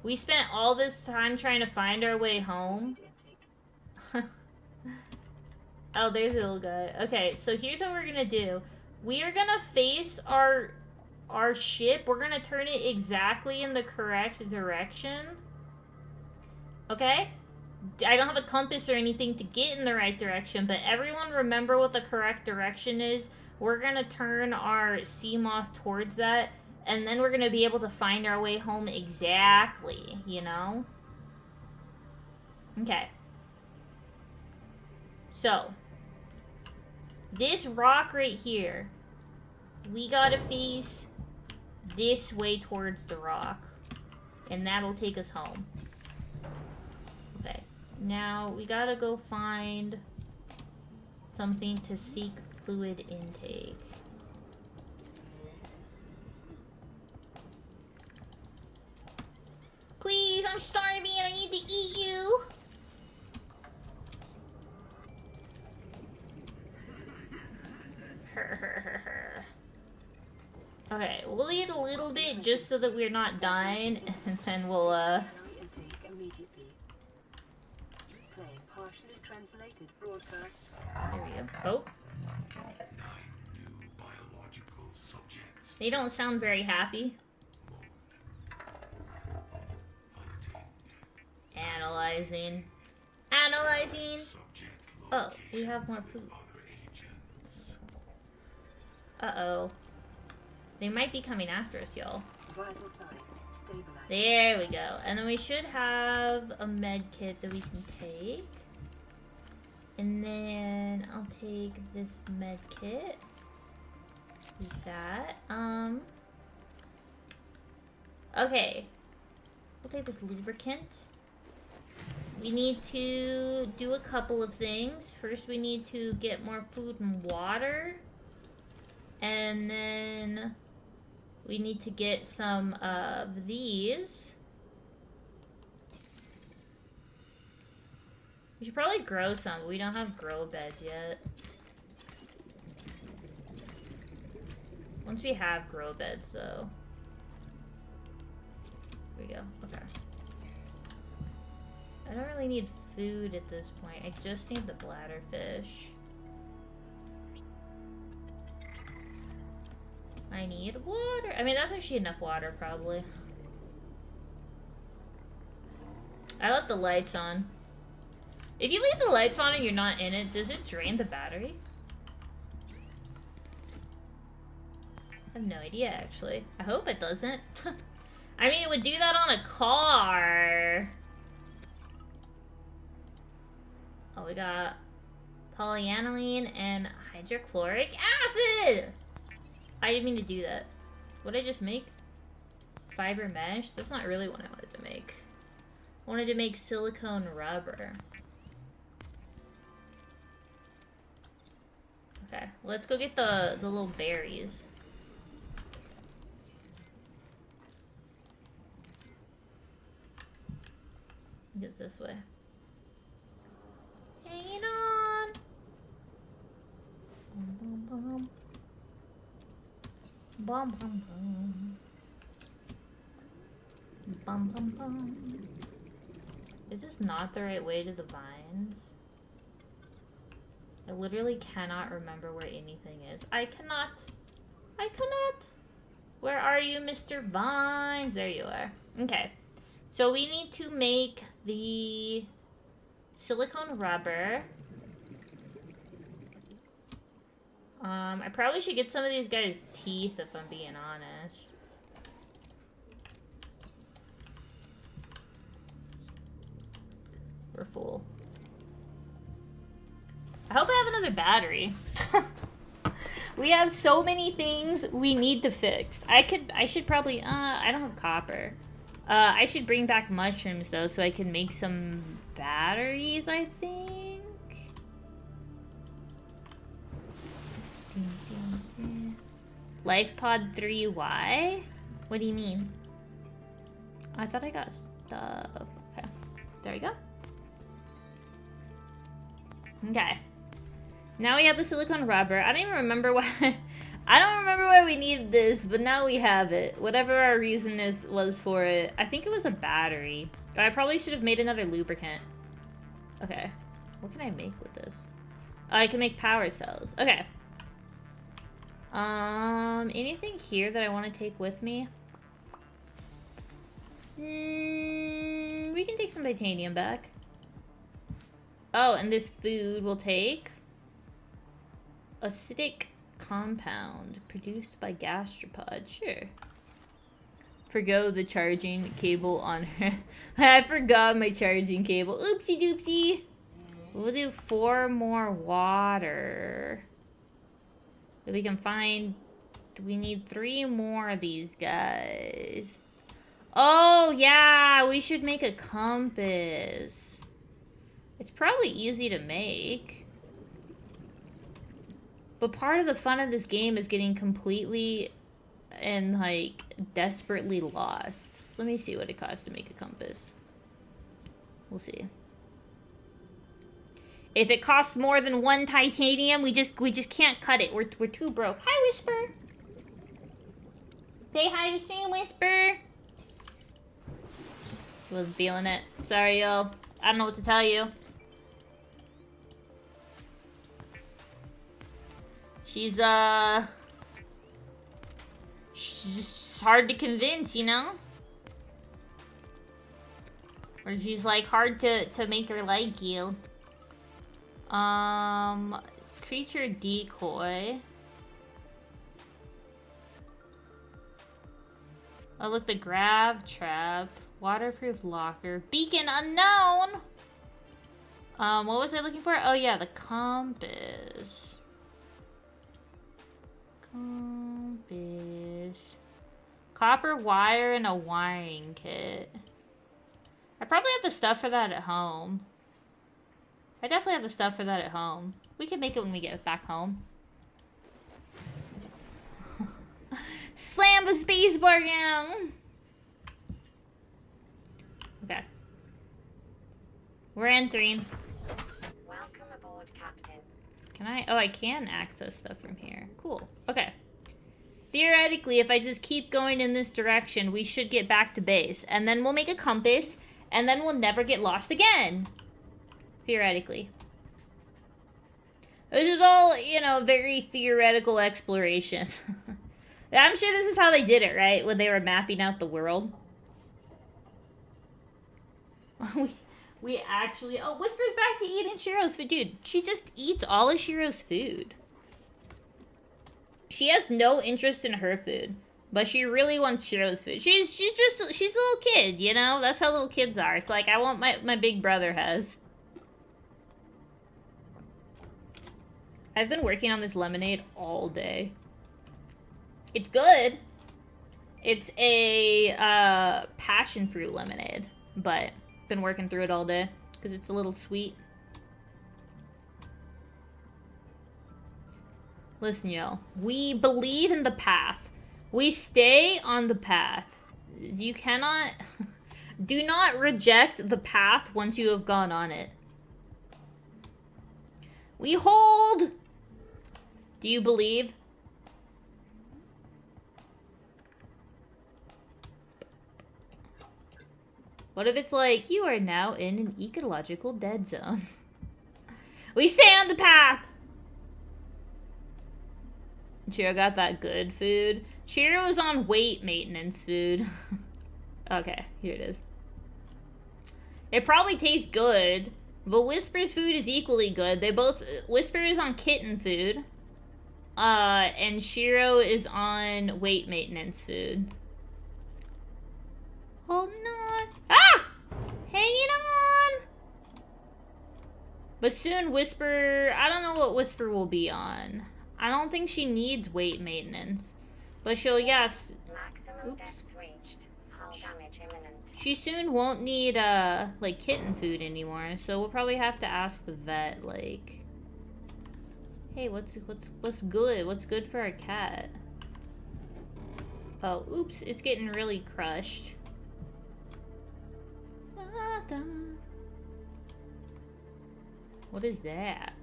[SPEAKER 1] We spent all this time trying to find our way home. Oh, there's a little guy. Okay, so here's what we're gonna do. We are gonna face our ship. We're gonna turn it exactly in the correct direction. Okay? I don't have a compass or anything to get in the right direction, but everyone remember what the correct direction is. We're gonna turn our sea moth towards that. And then we're gonna be able to find our way home exactly, you know? Okay. So, this rock right here, we gotta face this way towards the rock. And that'll take us home. Okay. Now, we gotta go find something to seek fluid intake. Please, I'm starving and I need to eat you. We'll eat a little bit just so that we're not dying, and then we'll,
[SPEAKER 6] Alloy intake immediately. Playing partially translated broadcast.
[SPEAKER 1] There we go. Oh.
[SPEAKER 7] 9 new biological subjects.
[SPEAKER 1] They don't sound very happy. Analyzing. Analyzing! Oh, we have more food. Uh-oh. They might be coming after us, y'all.
[SPEAKER 6] Vital signs stabilized.
[SPEAKER 1] There we go. And then we should have a med kit that we can take. And then I'll take this med kit. Use that. Okay. We'll take this lubricant. We need to do a couple of things. First, we need to get more food and water. And then we need to get some of these. We should probably grow some, but we don't have grow beds yet. Once we have grow beds, though. Here we go. Okay. I don't really need food at this point. I just need the bladderfish. I need water. I mean, that's actually enough water, probably. I left the lights on. If you leave the lights on and you're not in it, does it drain the battery? I have no idea, actually. I hope it doesn't. I mean, it would do that on a car. Oh, we got polyaniline and hydrochloric acid! I didn't mean to do that. What did I just make? Fiber mesh? That's not really what I wanted to make. I wanted to make silicone rubber. Okay, let's go get the little berries. I think it's this way. Hanging on! Bum, bum, bum. Bum, bum, bum. Bum, bum, bum. Is this not the right way to the vines? I literally cannot remember where anything is. I cannot. Where are you, Mr. Vines? There you are. Okay. So we need to make the silicone rubber. I probably should get some of these guys' teeth if I'm being honest. We're full. I hope I have another battery. We have so many things we need to fix. I should probably, I don't have copper. I should bring back mushrooms though so I can make some batteries, I think. LifePod 3Y? What do you mean? I thought I got stuff. Okay. There we go. Okay. Now we have the silicone rubber. I don't even remember why. I don't remember why we needed this, but now we have it. Whatever our reason was for it. I think it was a battery. Or I probably should have made another lubricant. Okay. What can I make with this? Oh, I can make power cells. Okay. Anything here that I want to take with me? We can take some titanium back. Oh, and this food we'll take. Acidic compound produced by gastropod. Sure. Forgo the charging cable on her. I forgot my charging cable. Oopsie doopsie. We'll do 4 more water. If we can find... We need 3 more of these guys. Oh, yeah. We should make a compass. It's probably easy to make. But part of the fun of this game is getting completely and, like, desperately lost. Let me see what it costs to make a compass. We'll see. If it costs more than 1 titanium, we just can't cut it. We're too broke. Hi, Whisper. Say hi to Stream Whisper. She wasn't feeling it. Sorry, y'all. I don't know what to tell you. She's just hard to convince, you know? Or she's like hard to make her like you. Creature decoy. Oh, look, the grav trap. Waterproof locker. Beacon unknown! What was I looking for? Oh, yeah, the compass. Compass. Copper wire and a wiring kit. I probably have the stuff for that at home. I definitely have the stuff for that at home. We can make it when we get back home. Slam the spacebar down! Okay. We're entering.
[SPEAKER 3] Welcome aboard, Captain.
[SPEAKER 1] Can I? Oh, I can access stuff from here. Cool. Okay. Theoretically, if I just keep going in this direction, we should get back to base. And then we'll make a compass, and then we'll never get lost again. Theoretically. This is all, you know, very theoretical exploration. I'm sure this is how they did it, right? When they were mapping out the world. we actually... Oh, Whisper's back to eating Shiro's food. Dude, she just eats all of Shiro's food. She has no interest in her food. But she really wants Shiro's food. She's a little kid, you know? That's how little kids are. It's like, I want my big brother has. I've been working on this lemonade all day. It's good. It's a passion fruit lemonade, but been working through it all day because it's a little sweet. Listen, y'all. We believe in the path. We stay on the path. You cannot... Do not reject the path once you have gone on it. We hold! Do you believe? What if it's like, you are now in an ecological dead zone? We stay on the path! Chiro got that good food. Chiro is on weight maintenance food. Okay, here it is. It probably tastes good, but Whisper's food is equally good. They both... Whisper is on kitten food. And Shiro is on weight maintenance food. Holding on. Ah! Hanging on! But soon Whisper... I don't know what Whisper will be on. I don't think she needs weight maintenance. But she'll, yes...
[SPEAKER 3] Maximum depth reached. Hull damage imminent.
[SPEAKER 1] She soon won't need, like, kitten food anymore. So we'll probably have to ask the vet, like... Hey, what's good? What's good for a cat? Oh, oops, it's getting really crushed. What is that?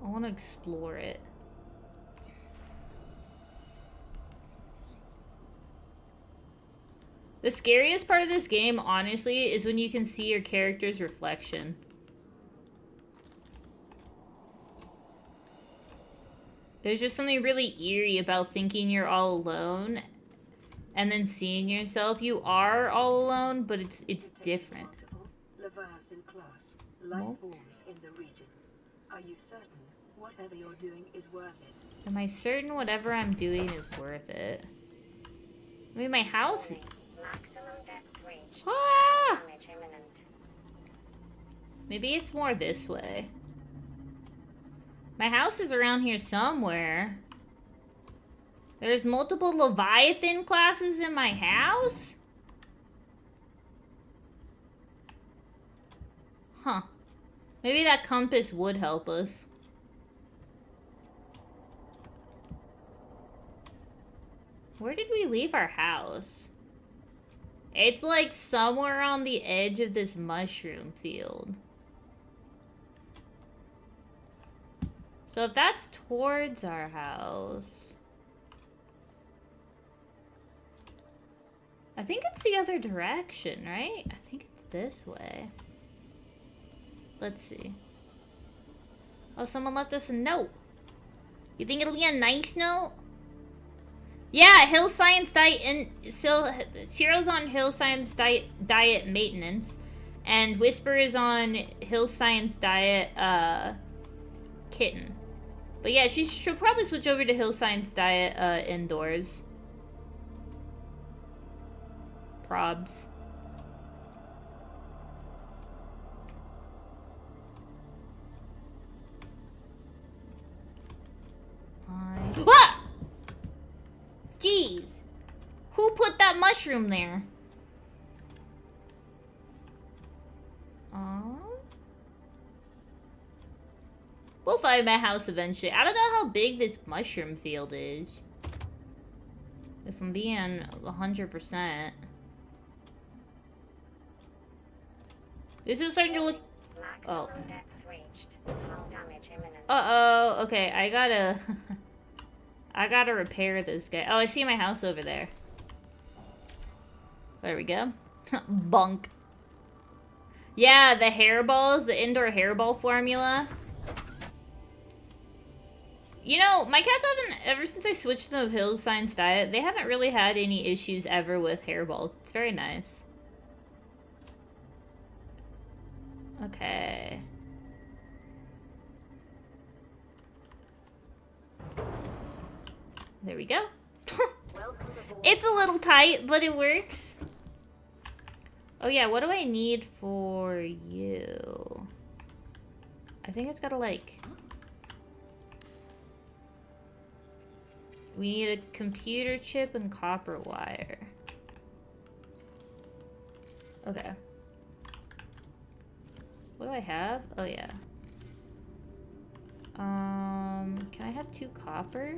[SPEAKER 1] I want to explore it. The scariest part of this game, honestly, is when you can see your character's reflection. There's just something really eerie about thinking you're all alone and then seeing yourself. You are all alone, but it's different.
[SPEAKER 6] Leviathan class life forms in the region. Are you certain whatever you're doing is worth it?
[SPEAKER 1] Am I certain whatever I'm doing is worth it? I mean, my house...
[SPEAKER 3] Maximum depth reached.
[SPEAKER 1] Ah!
[SPEAKER 3] Damage imminent.
[SPEAKER 1] Maybe it's more this way. My house is around here somewhere. There's multiple Leviathan classes in my house? Huh. Maybe that compass would help us. Where did we leave our house? It's like somewhere on the edge of this mushroom field. So if that's towards our house... I think it's the other direction, right? I think it's this way. Let's see. Oh, someone left us a note. You think it'll be a nice note? Yeah, Hill Science Diet and Cyril's on Hill Science Diet maintenance, and Whisper is on Hill Science Diet kitten. But yeah, she'll probably switch over to Hill Science Diet indoors. Probs. Ah! Jeez. Who put that mushroom there? We'll find my house eventually. I don't know how big this mushroom field is. If I'm being 100%. This is starting to look... Oh.
[SPEAKER 3] Maximum depth reached. Hull damage imminent.
[SPEAKER 1] Uh-oh. Okay, I gotta... I gotta repair this guy. Oh, I see my house over there. There we go. Bunk. Yeah, the hairballs, the indoor hairball formula. You know, my cats haven't, ever since I switched to the Hill Science Diet, they haven't really had any issues ever with hairballs. It's very nice. Okay. There we go. It's a little tight, but it works. Oh yeah, what do I need for you? I think it's gotta like... We need a computer chip and copper wire. Okay. What do I have? Oh yeah. Can I have 2 copper?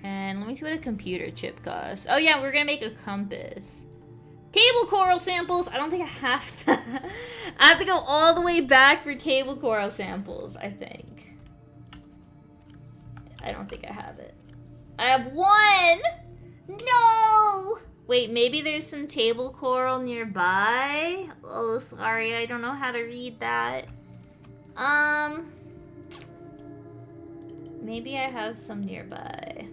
[SPEAKER 1] And let me see what a computer chip costs. Oh yeah, we're gonna make a compass. Table coral samples! I don't think I have that. I have to go all the way back for table coral samples, I think. I don't think I have it. I have 1! No! Wait, maybe there's some table coral nearby? Oh, sorry, I don't know how to read that. Maybe I have some nearby.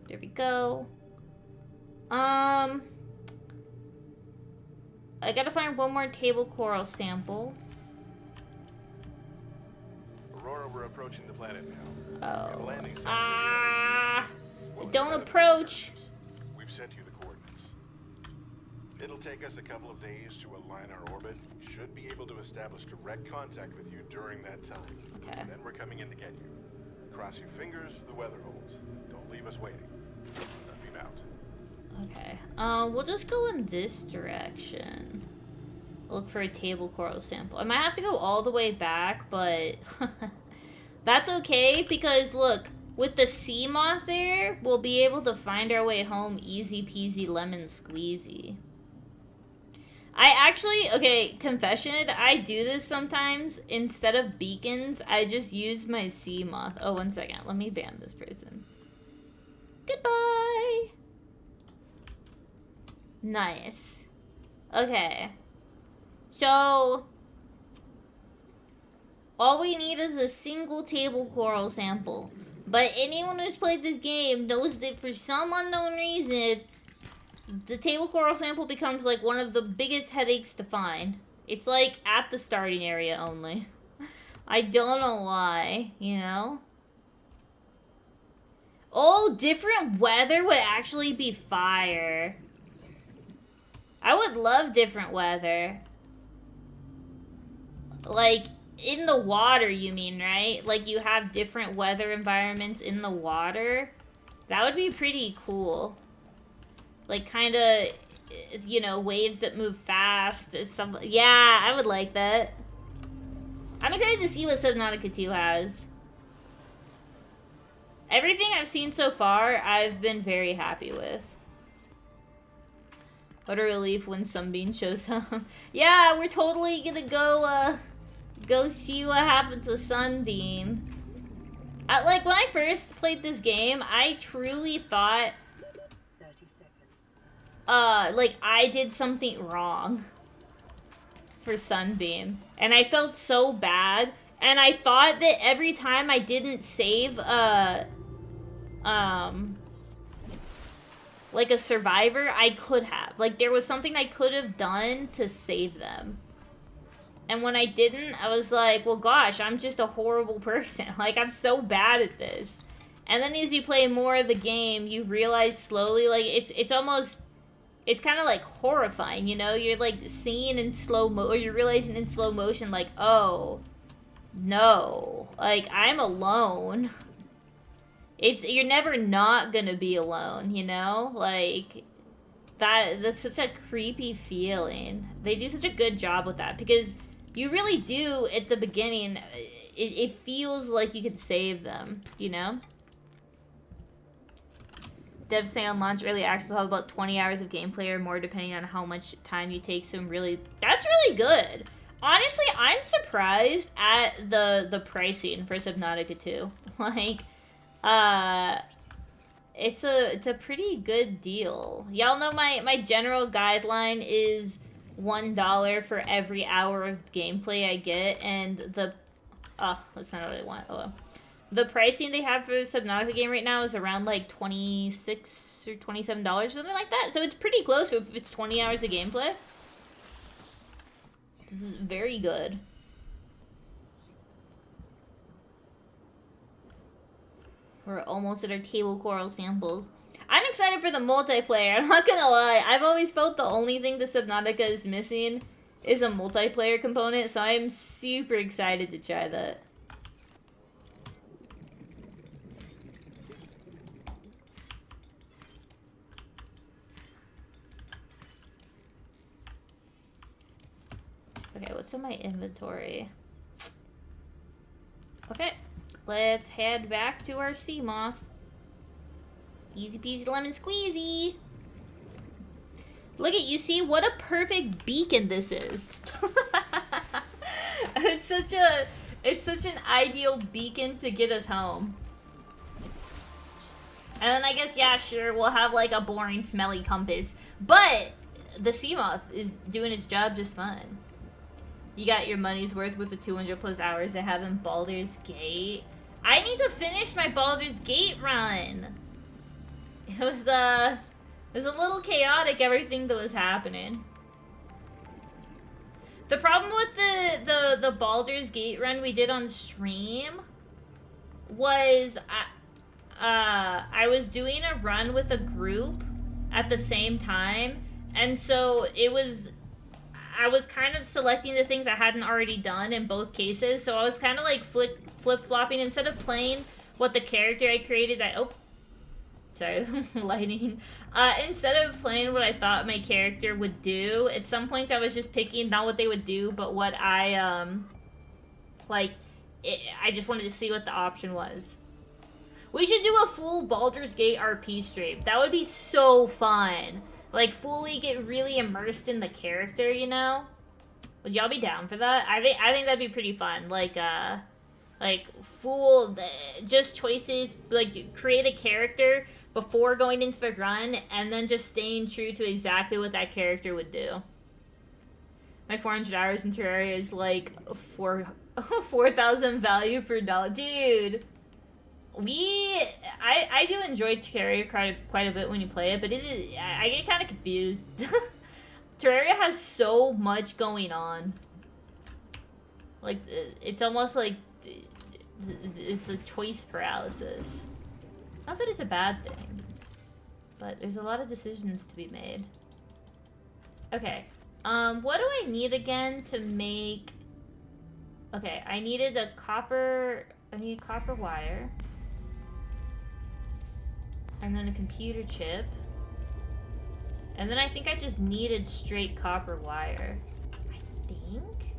[SPEAKER 1] There we go. I gotta find 1 more table coral sample.
[SPEAKER 2] Aurora, we're approaching the planet now.
[SPEAKER 1] Oh.
[SPEAKER 2] We're landing site
[SPEAKER 1] Don't approach.
[SPEAKER 2] We've sent you the coordinates. It'll take us a couple of days to align our orbit. Should be able to establish direct contact with you during that time.
[SPEAKER 1] Okay.
[SPEAKER 2] Then we're coming in to get you. Cross your fingers the weather holds. Don't leave us waiting. Sunbeam out.
[SPEAKER 1] Okay. We'll just go in this direction. Look for a table coral sample. I might have to go all the way back, but that's okay because look, with the sea moth there, we'll be able to find our way home easy peasy lemon squeezy. I actually, okay, confession, I do this sometimes. Instead of beacons, I just use my sea moth. Oh, 1 second. Let me ban this person. Goodbye. Nice. Okay. So, all we need is a single table coral sample. But anyone who's played this game knows that for some unknown reason, the table coral sample becomes like one of the biggest headaches to find. It's like at the starting area only. I don't know why, you know? Oh, different weather would actually be fire. I would love different weather. Like, in the water, you mean, right? Like, you have different weather environments in the water. That would be pretty cool. Like, kind of, you know, waves that move fast. Yeah, I would like that. I'm excited to see what Subnautica 2 has. Everything I've seen so far, I've been very happy with. What a relief when Sunbeam shows up. Yeah, we're totally gonna go see what happens with Sunbeam. Like, when I first played this game, I truly thought,
[SPEAKER 6] 30 seconds.
[SPEAKER 1] like, I did something wrong for Sunbeam. And I felt so bad. And I thought that every time I didn't save, like a survivor, I could have. Like, there was something I could have done to save them. And when I didn't, I was like, well, gosh, I'm just a horrible person. Like, I'm so bad at this. And then as you play more of the game, you realize slowly, like, it's almost, it's kind of like horrifying, you know? You're like seeing in or you're realizing in slow motion, like, oh, no, like, I'm alone. You're never not gonna be alone, you know? Like, that's such a creepy feeling. They do such a good job with that, because you really do, at the beginning, it feels like you could save them, you know? Devs say on launch early access will have about 20 hours of gameplay or more, depending on how much time you take. So really, that's really good. Honestly, I'm surprised at the pricing for Subnautica 2. Like, it's a pretty good deal. Y'all know my general guideline is $1 for every hour of gameplay I get, and that's not what I want. Oh well. The pricing they have for the Subnautica game right now is around like $26 or $27, something like that. So it's pretty close if it's 20 hours of gameplay. This is very good. We're almost at our table coral samples. I'm excited for the multiplayer, I'm not gonna lie. I've always felt the only thing the Subnautica is missing is a multiplayer component, so I'm super excited to try that. Okay, what's in my inventory? Okay, let's head back to our sea moth. Easy peasy lemon squeezy. Look at you, see what a perfect beacon this is. It's such an ideal beacon to get us home. And then I guess, yeah, sure, we'll have like a boring, smelly compass, but the sea moth is doing its job just fine. You got your money's worth with the 200 plus hours I have in Baldur's Gate. I need to finish my Baldur's Gate run. It was a little chaotic, everything that was happening. The problem with the Baldur's Gate run we did on stream was I was doing a run with a group at the same time, and so I was kind of selecting the things I hadn't already done in both cases, so I was kind of like flip-flopping. Instead of playing what the character I created, sorry, lighting. Instead of playing what I thought my character would do, at some points I was just picking not what they would do, but what I just wanted to see what the option was. We should do a full Baldur's Gate RP stream. That would be so fun. Like, fully get really immersed in the character, you know? Would y'all be down for that? I think that'd be pretty fun. Like full, just choices, like, create a character before going into the run, and then just staying true to exactly what that character would do. My 400 hours in Terraria is like 4,000 value per dollar. Dude! I do enjoy Terraria quite a bit when you play it, but I get kind of confused. Terraria has so much going on. Like, it's almost like it's a choice paralysis. Not that it's a bad thing, but there's a lot of decisions to be made. Okay, what do I need again to make... Okay, I need copper wire. And then a computer chip. And then I think I just needed straight copper wire. I think?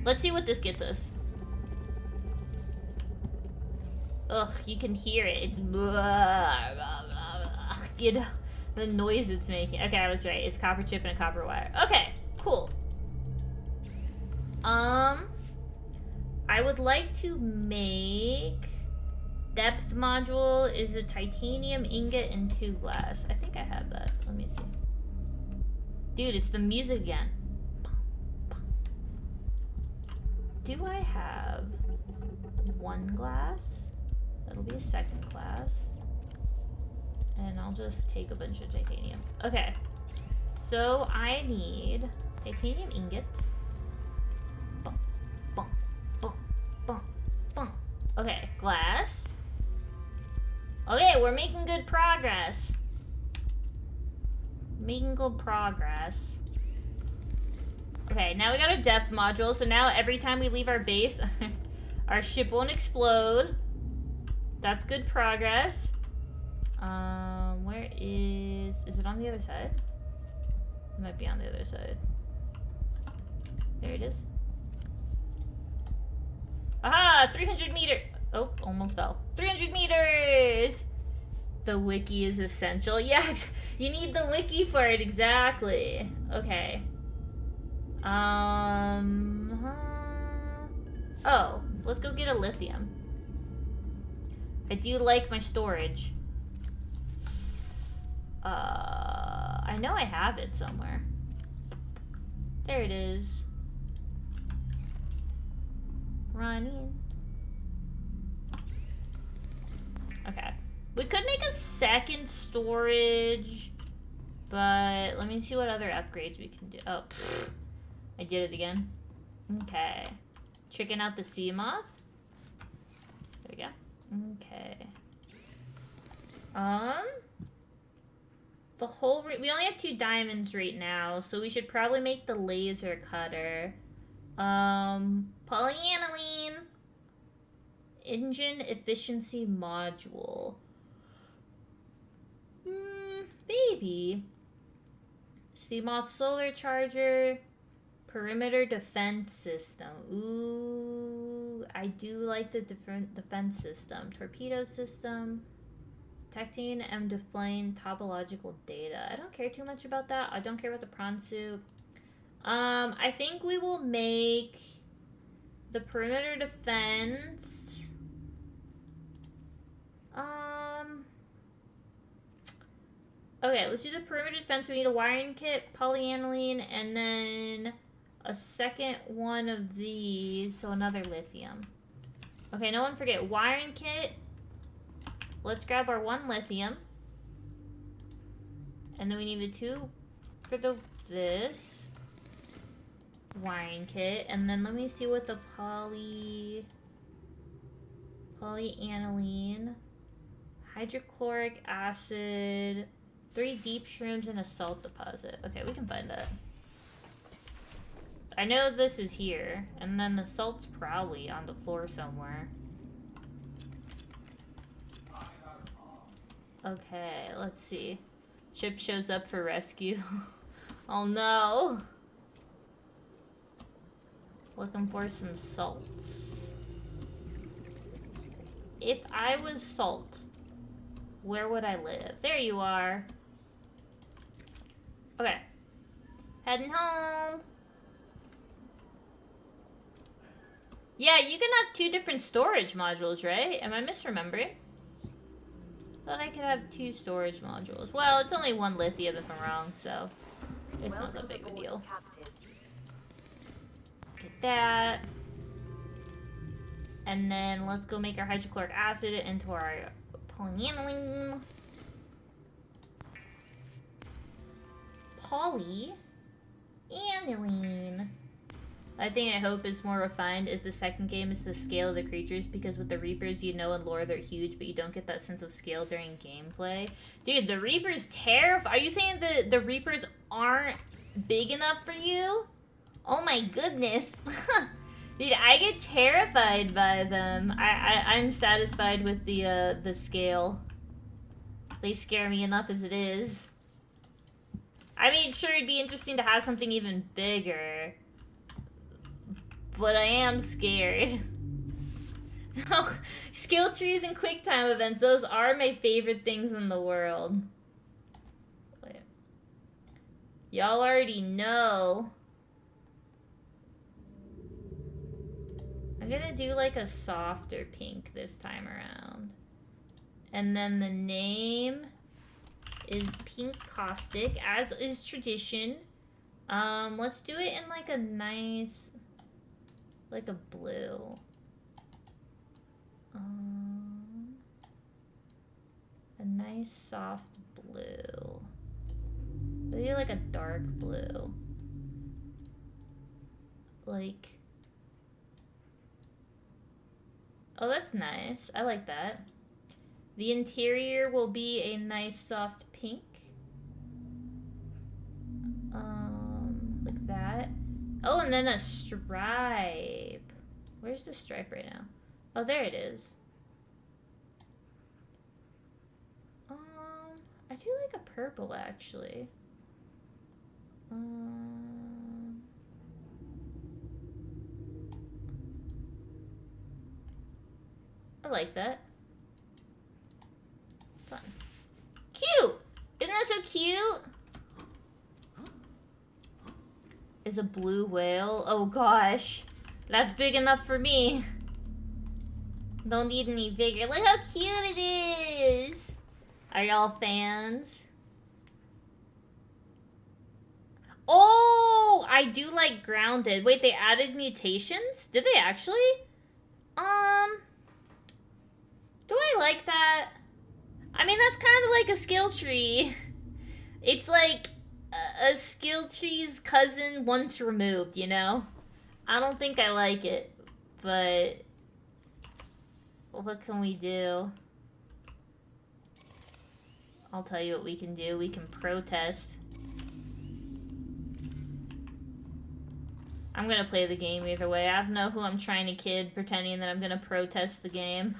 [SPEAKER 1] Let's see what this gets us. Ugh, you can hear it. It's... You know, the noise it's making. Okay, I was right. It's copper chip and a copper wire. Okay, cool. I I would like to make depth module is a titanium ingot and 2 glass. I think I have that. Let me see. Dude, it's the music again. Do I have 1 glass? That'll be a 2nd glass. And I'll just take a bunch of titanium. Okay. So I need titanium ingot. Bum, bum, bum, bum, bum. Okay, glass. Okay, we're making good progress. Making good progress. Okay, now we got a depth module, so now every time we leave our base, our ship won't explode. That's good progress. Where is it on the other side? It might be on the other side. There it is. Aha! 300 meter. Oh, almost fell. 300 meters! The wiki is essential. Yes, you need the wiki for it, exactly. Okay. Oh, let's go get a lithium. I do like my storage. I know I have it somewhere. There it is. Running. Okay. We could make a 2nd storage, but let me see what other upgrades we can do. Oh, I did it again. Okay. Checking out the sea moth. There we go. Okay. The whole we only have 2 diamonds right now, so we should probably make the laser cutter. Polyaniline engine efficiency module. Maybe. Seamoth solar charger, perimeter defense system. Ooh, I do like the different defense system. Torpedo system. Detecting and displaying topological data. I don't care too much about that. I don't care about the prawn suit. I think we will make the perimeter defense. Okay, let's do the perimeter defense. We need a wiring kit, polyaniline, and then a 2nd one of these, so another lithium. Okay, no one forget wiring kit. Let's grab our 1 lithium. And then we need the 2 for this wiring kit. And then let me see what the polyaniline, hydrochloric acid, 3 deep shrooms, and a salt deposit. Okay, we can find that. I know this is here, and then the salt's probably on the floor somewhere. Okay, let's see. Ship shows up for rescue. Oh no! Looking for some salt. If I was salt, where would I live? There you are. Okay. Heading home. Yeah, you can have 2 different storage modules, right? Am I misremembering? Thought I could have 2 storage modules. Well, it's only 1 lithium if I'm wrong, so it's not that big of a deal. Get that. And then let's go make our hydrochloric acid into our polyaniline. Polyaniline. I think I hope is more refined is the 2nd game is the scale of the creatures, because with the Reapers, you know in lore they're huge, but you don't get that sense of scale during gameplay. Dude, the Reapers terrify. Are you saying the Reapers aren't big enough for you? Oh my goodness. Dude, I get terrified by them. I'm satisfied with the scale. They scare me enough as it is. I mean, sure, it'd be interesting to have something even bigger. But I am scared. Skill trees and quick time events, those are my favorite things in the world. Wait. Y'all already know. I'm gonna do like a softer pink this time around. And then the name is Pink Caustic, as is tradition. Let's do it in like a nice, like a blue. A nice soft blue. Maybe like a dark blue. Like, oh, that's nice. I like that. The interior will be a nice soft pink. Like that. Oh, and then a stripe. Where's the stripe right now? Oh, there it is. I do like a purple, actually. I like that. Fun. Cute! Isn't that so cute? Is a blue whale? Oh gosh. That's big enough for me. Don't need any bigger. Look how cute it is! Are y'all fans? Oh! I do like grounded. Wait, they added mutations? Did they actually? Do I like that? I mean, that's kind of like a skill tree. It's like a skill tree's cousin once removed, you know? I don't think I like it, but what can we do? I'll tell you what we can do. We can protest. I'm gonna play the game either way. I don't know who I'm trying to kid, pretending that I'm gonna protest the game.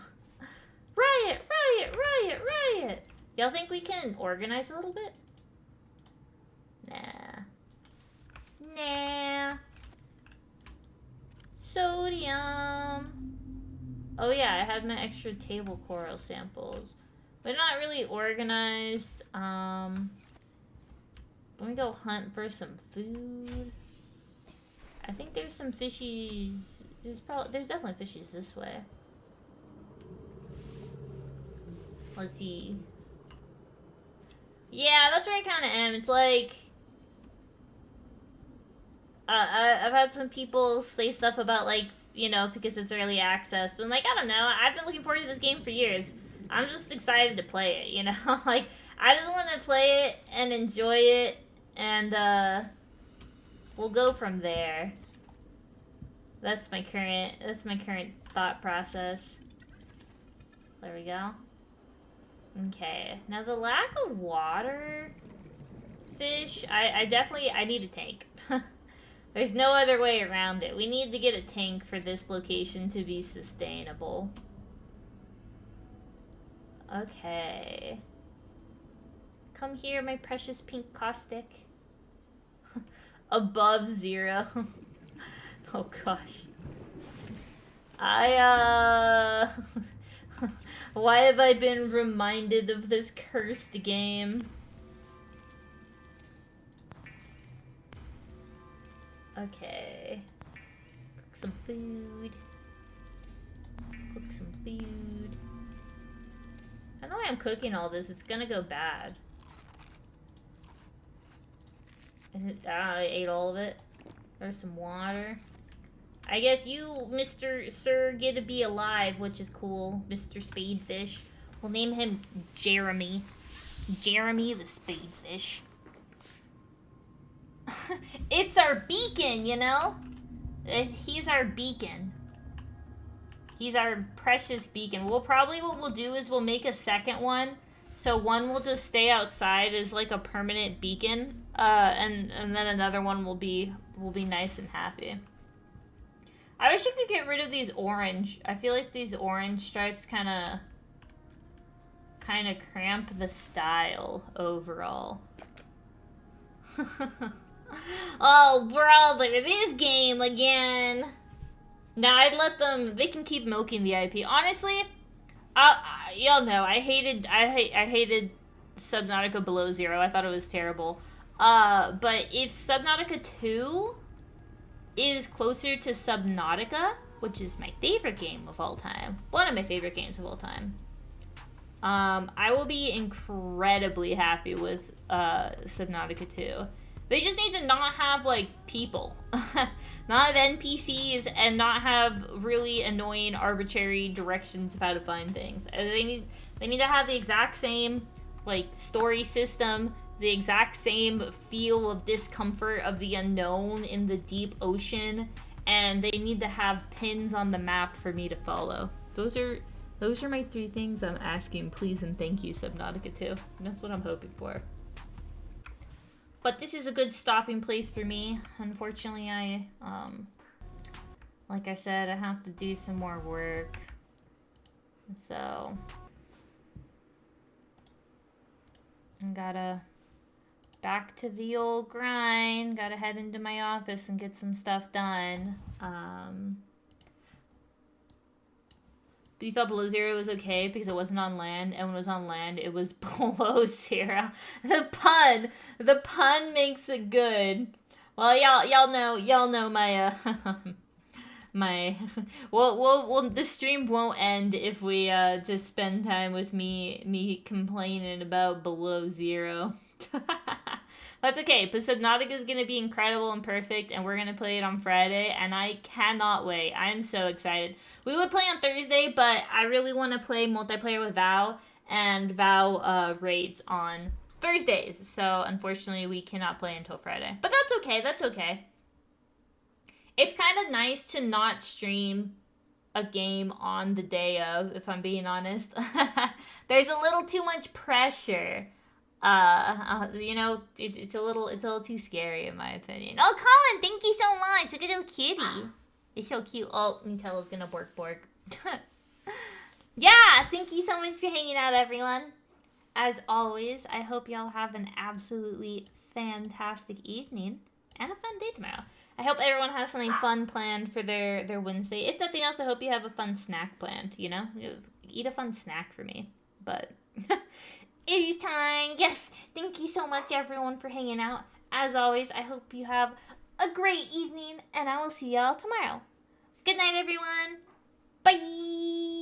[SPEAKER 1] Riot! Riot! Riot! Riot! Y'all think we can organize a little bit? Nah. Nah. Sodium. Oh yeah, I had my extra table coral samples. They're not really organized. Let me go hunt for some food. I think there's some fishies. There's definitely fishies this way. Let's see. Yeah, that's where I kind of am. It's like I've had some people say stuff about, like, you know, because it's early access, but I'm like, I don't know. I've been looking forward to this game for years. I'm just excited to play it, you know? Like, I just want to play it and enjoy it, and we'll go from there. That's my current thought process. There we go. Okay, now the lack of water fish, I need a tank. There's no other way around it. We need to get a tank for this location to be sustainable. Okay. Come here, my precious pink caustic. Above 0. Oh gosh. Why have I been reminded of this cursed game? Okay. Cook some food. Cook some food. I know why I'm cooking all this. It's gonna go bad. I ate all of it. There's some water. I guess you, Mr. Sir, get to be alive, which is cool. Mr. Spadefish. We'll name him Jeremy. Jeremy the Spadefish. It's our beacon, you know? He's our beacon. He's our precious beacon. What we'll do is we'll make a second one. So one will just stay outside as like a permanent beacon. And then another one will be nice and happy. I wish I could get rid of these orange. I feel like these orange stripes kind of cramp the style overall. Oh, brother, this game again. Nah, I'd let them. They can keep milking the IP. Honestly, y'all know I hated Subnautica Below Zero. I thought it was terrible. But if Subnautica 2 is closer to Subnautica, which is my favorite game of all time. One of my favorite games of all time. I will be incredibly happy with Subnautica 2. They just need to not have, like, people. Not have NPCs and not have really annoying arbitrary directions of how to find things. They need to have the exact same, like, story system, the exact same feel of discomfort of the unknown in the deep ocean, and they need to have pins on the map for me to follow. Those are my 3 things I'm asking, please and thank you, Subnautica 2. That's what I'm hoping for. But this is a good stopping place for me. Unfortunately, like I said, I have to do some more work. So, I gotta back to the old grind. Gotta head into my office and get some stuff done. You thought below 0 was okay because it wasn't on land, and when it was on land, it was below 0. The pun makes it good. Well, y'all know my my. Well, the stream won't end if we just spend time with me complaining about below 0. That's okay, but Subnautica is going to be incredible and perfect, and we're going to play it on Friday, and I cannot wait. I'm so excited. We would play on Thursday, but I really want to play multiplayer with Val, and Val raids on Thursdays, so unfortunately we cannot play until Friday. But that's okay, that's okay. It's kind of nice to not stream a game on the day of, if I'm being honest. There's a little too much pressure. You know, it's a little too scary in my opinion. Oh, Colin, thank you so much. Look at little kitty. It's so cute. Oh, Nutella's gonna bork. Yeah, thank you so much for hanging out, everyone. As always, I hope y'all have an absolutely fantastic evening and a fun day tomorrow. I hope everyone has something fun planned for their Wednesday. If nothing else, I hope you have a fun snack planned, you know? Eat a fun snack for me. But it is time. Yes, thank you so much, everyone, for hanging out. As always, I hope you have a great evening, and I will see y'all tomorrow. Good night, everyone. Bye.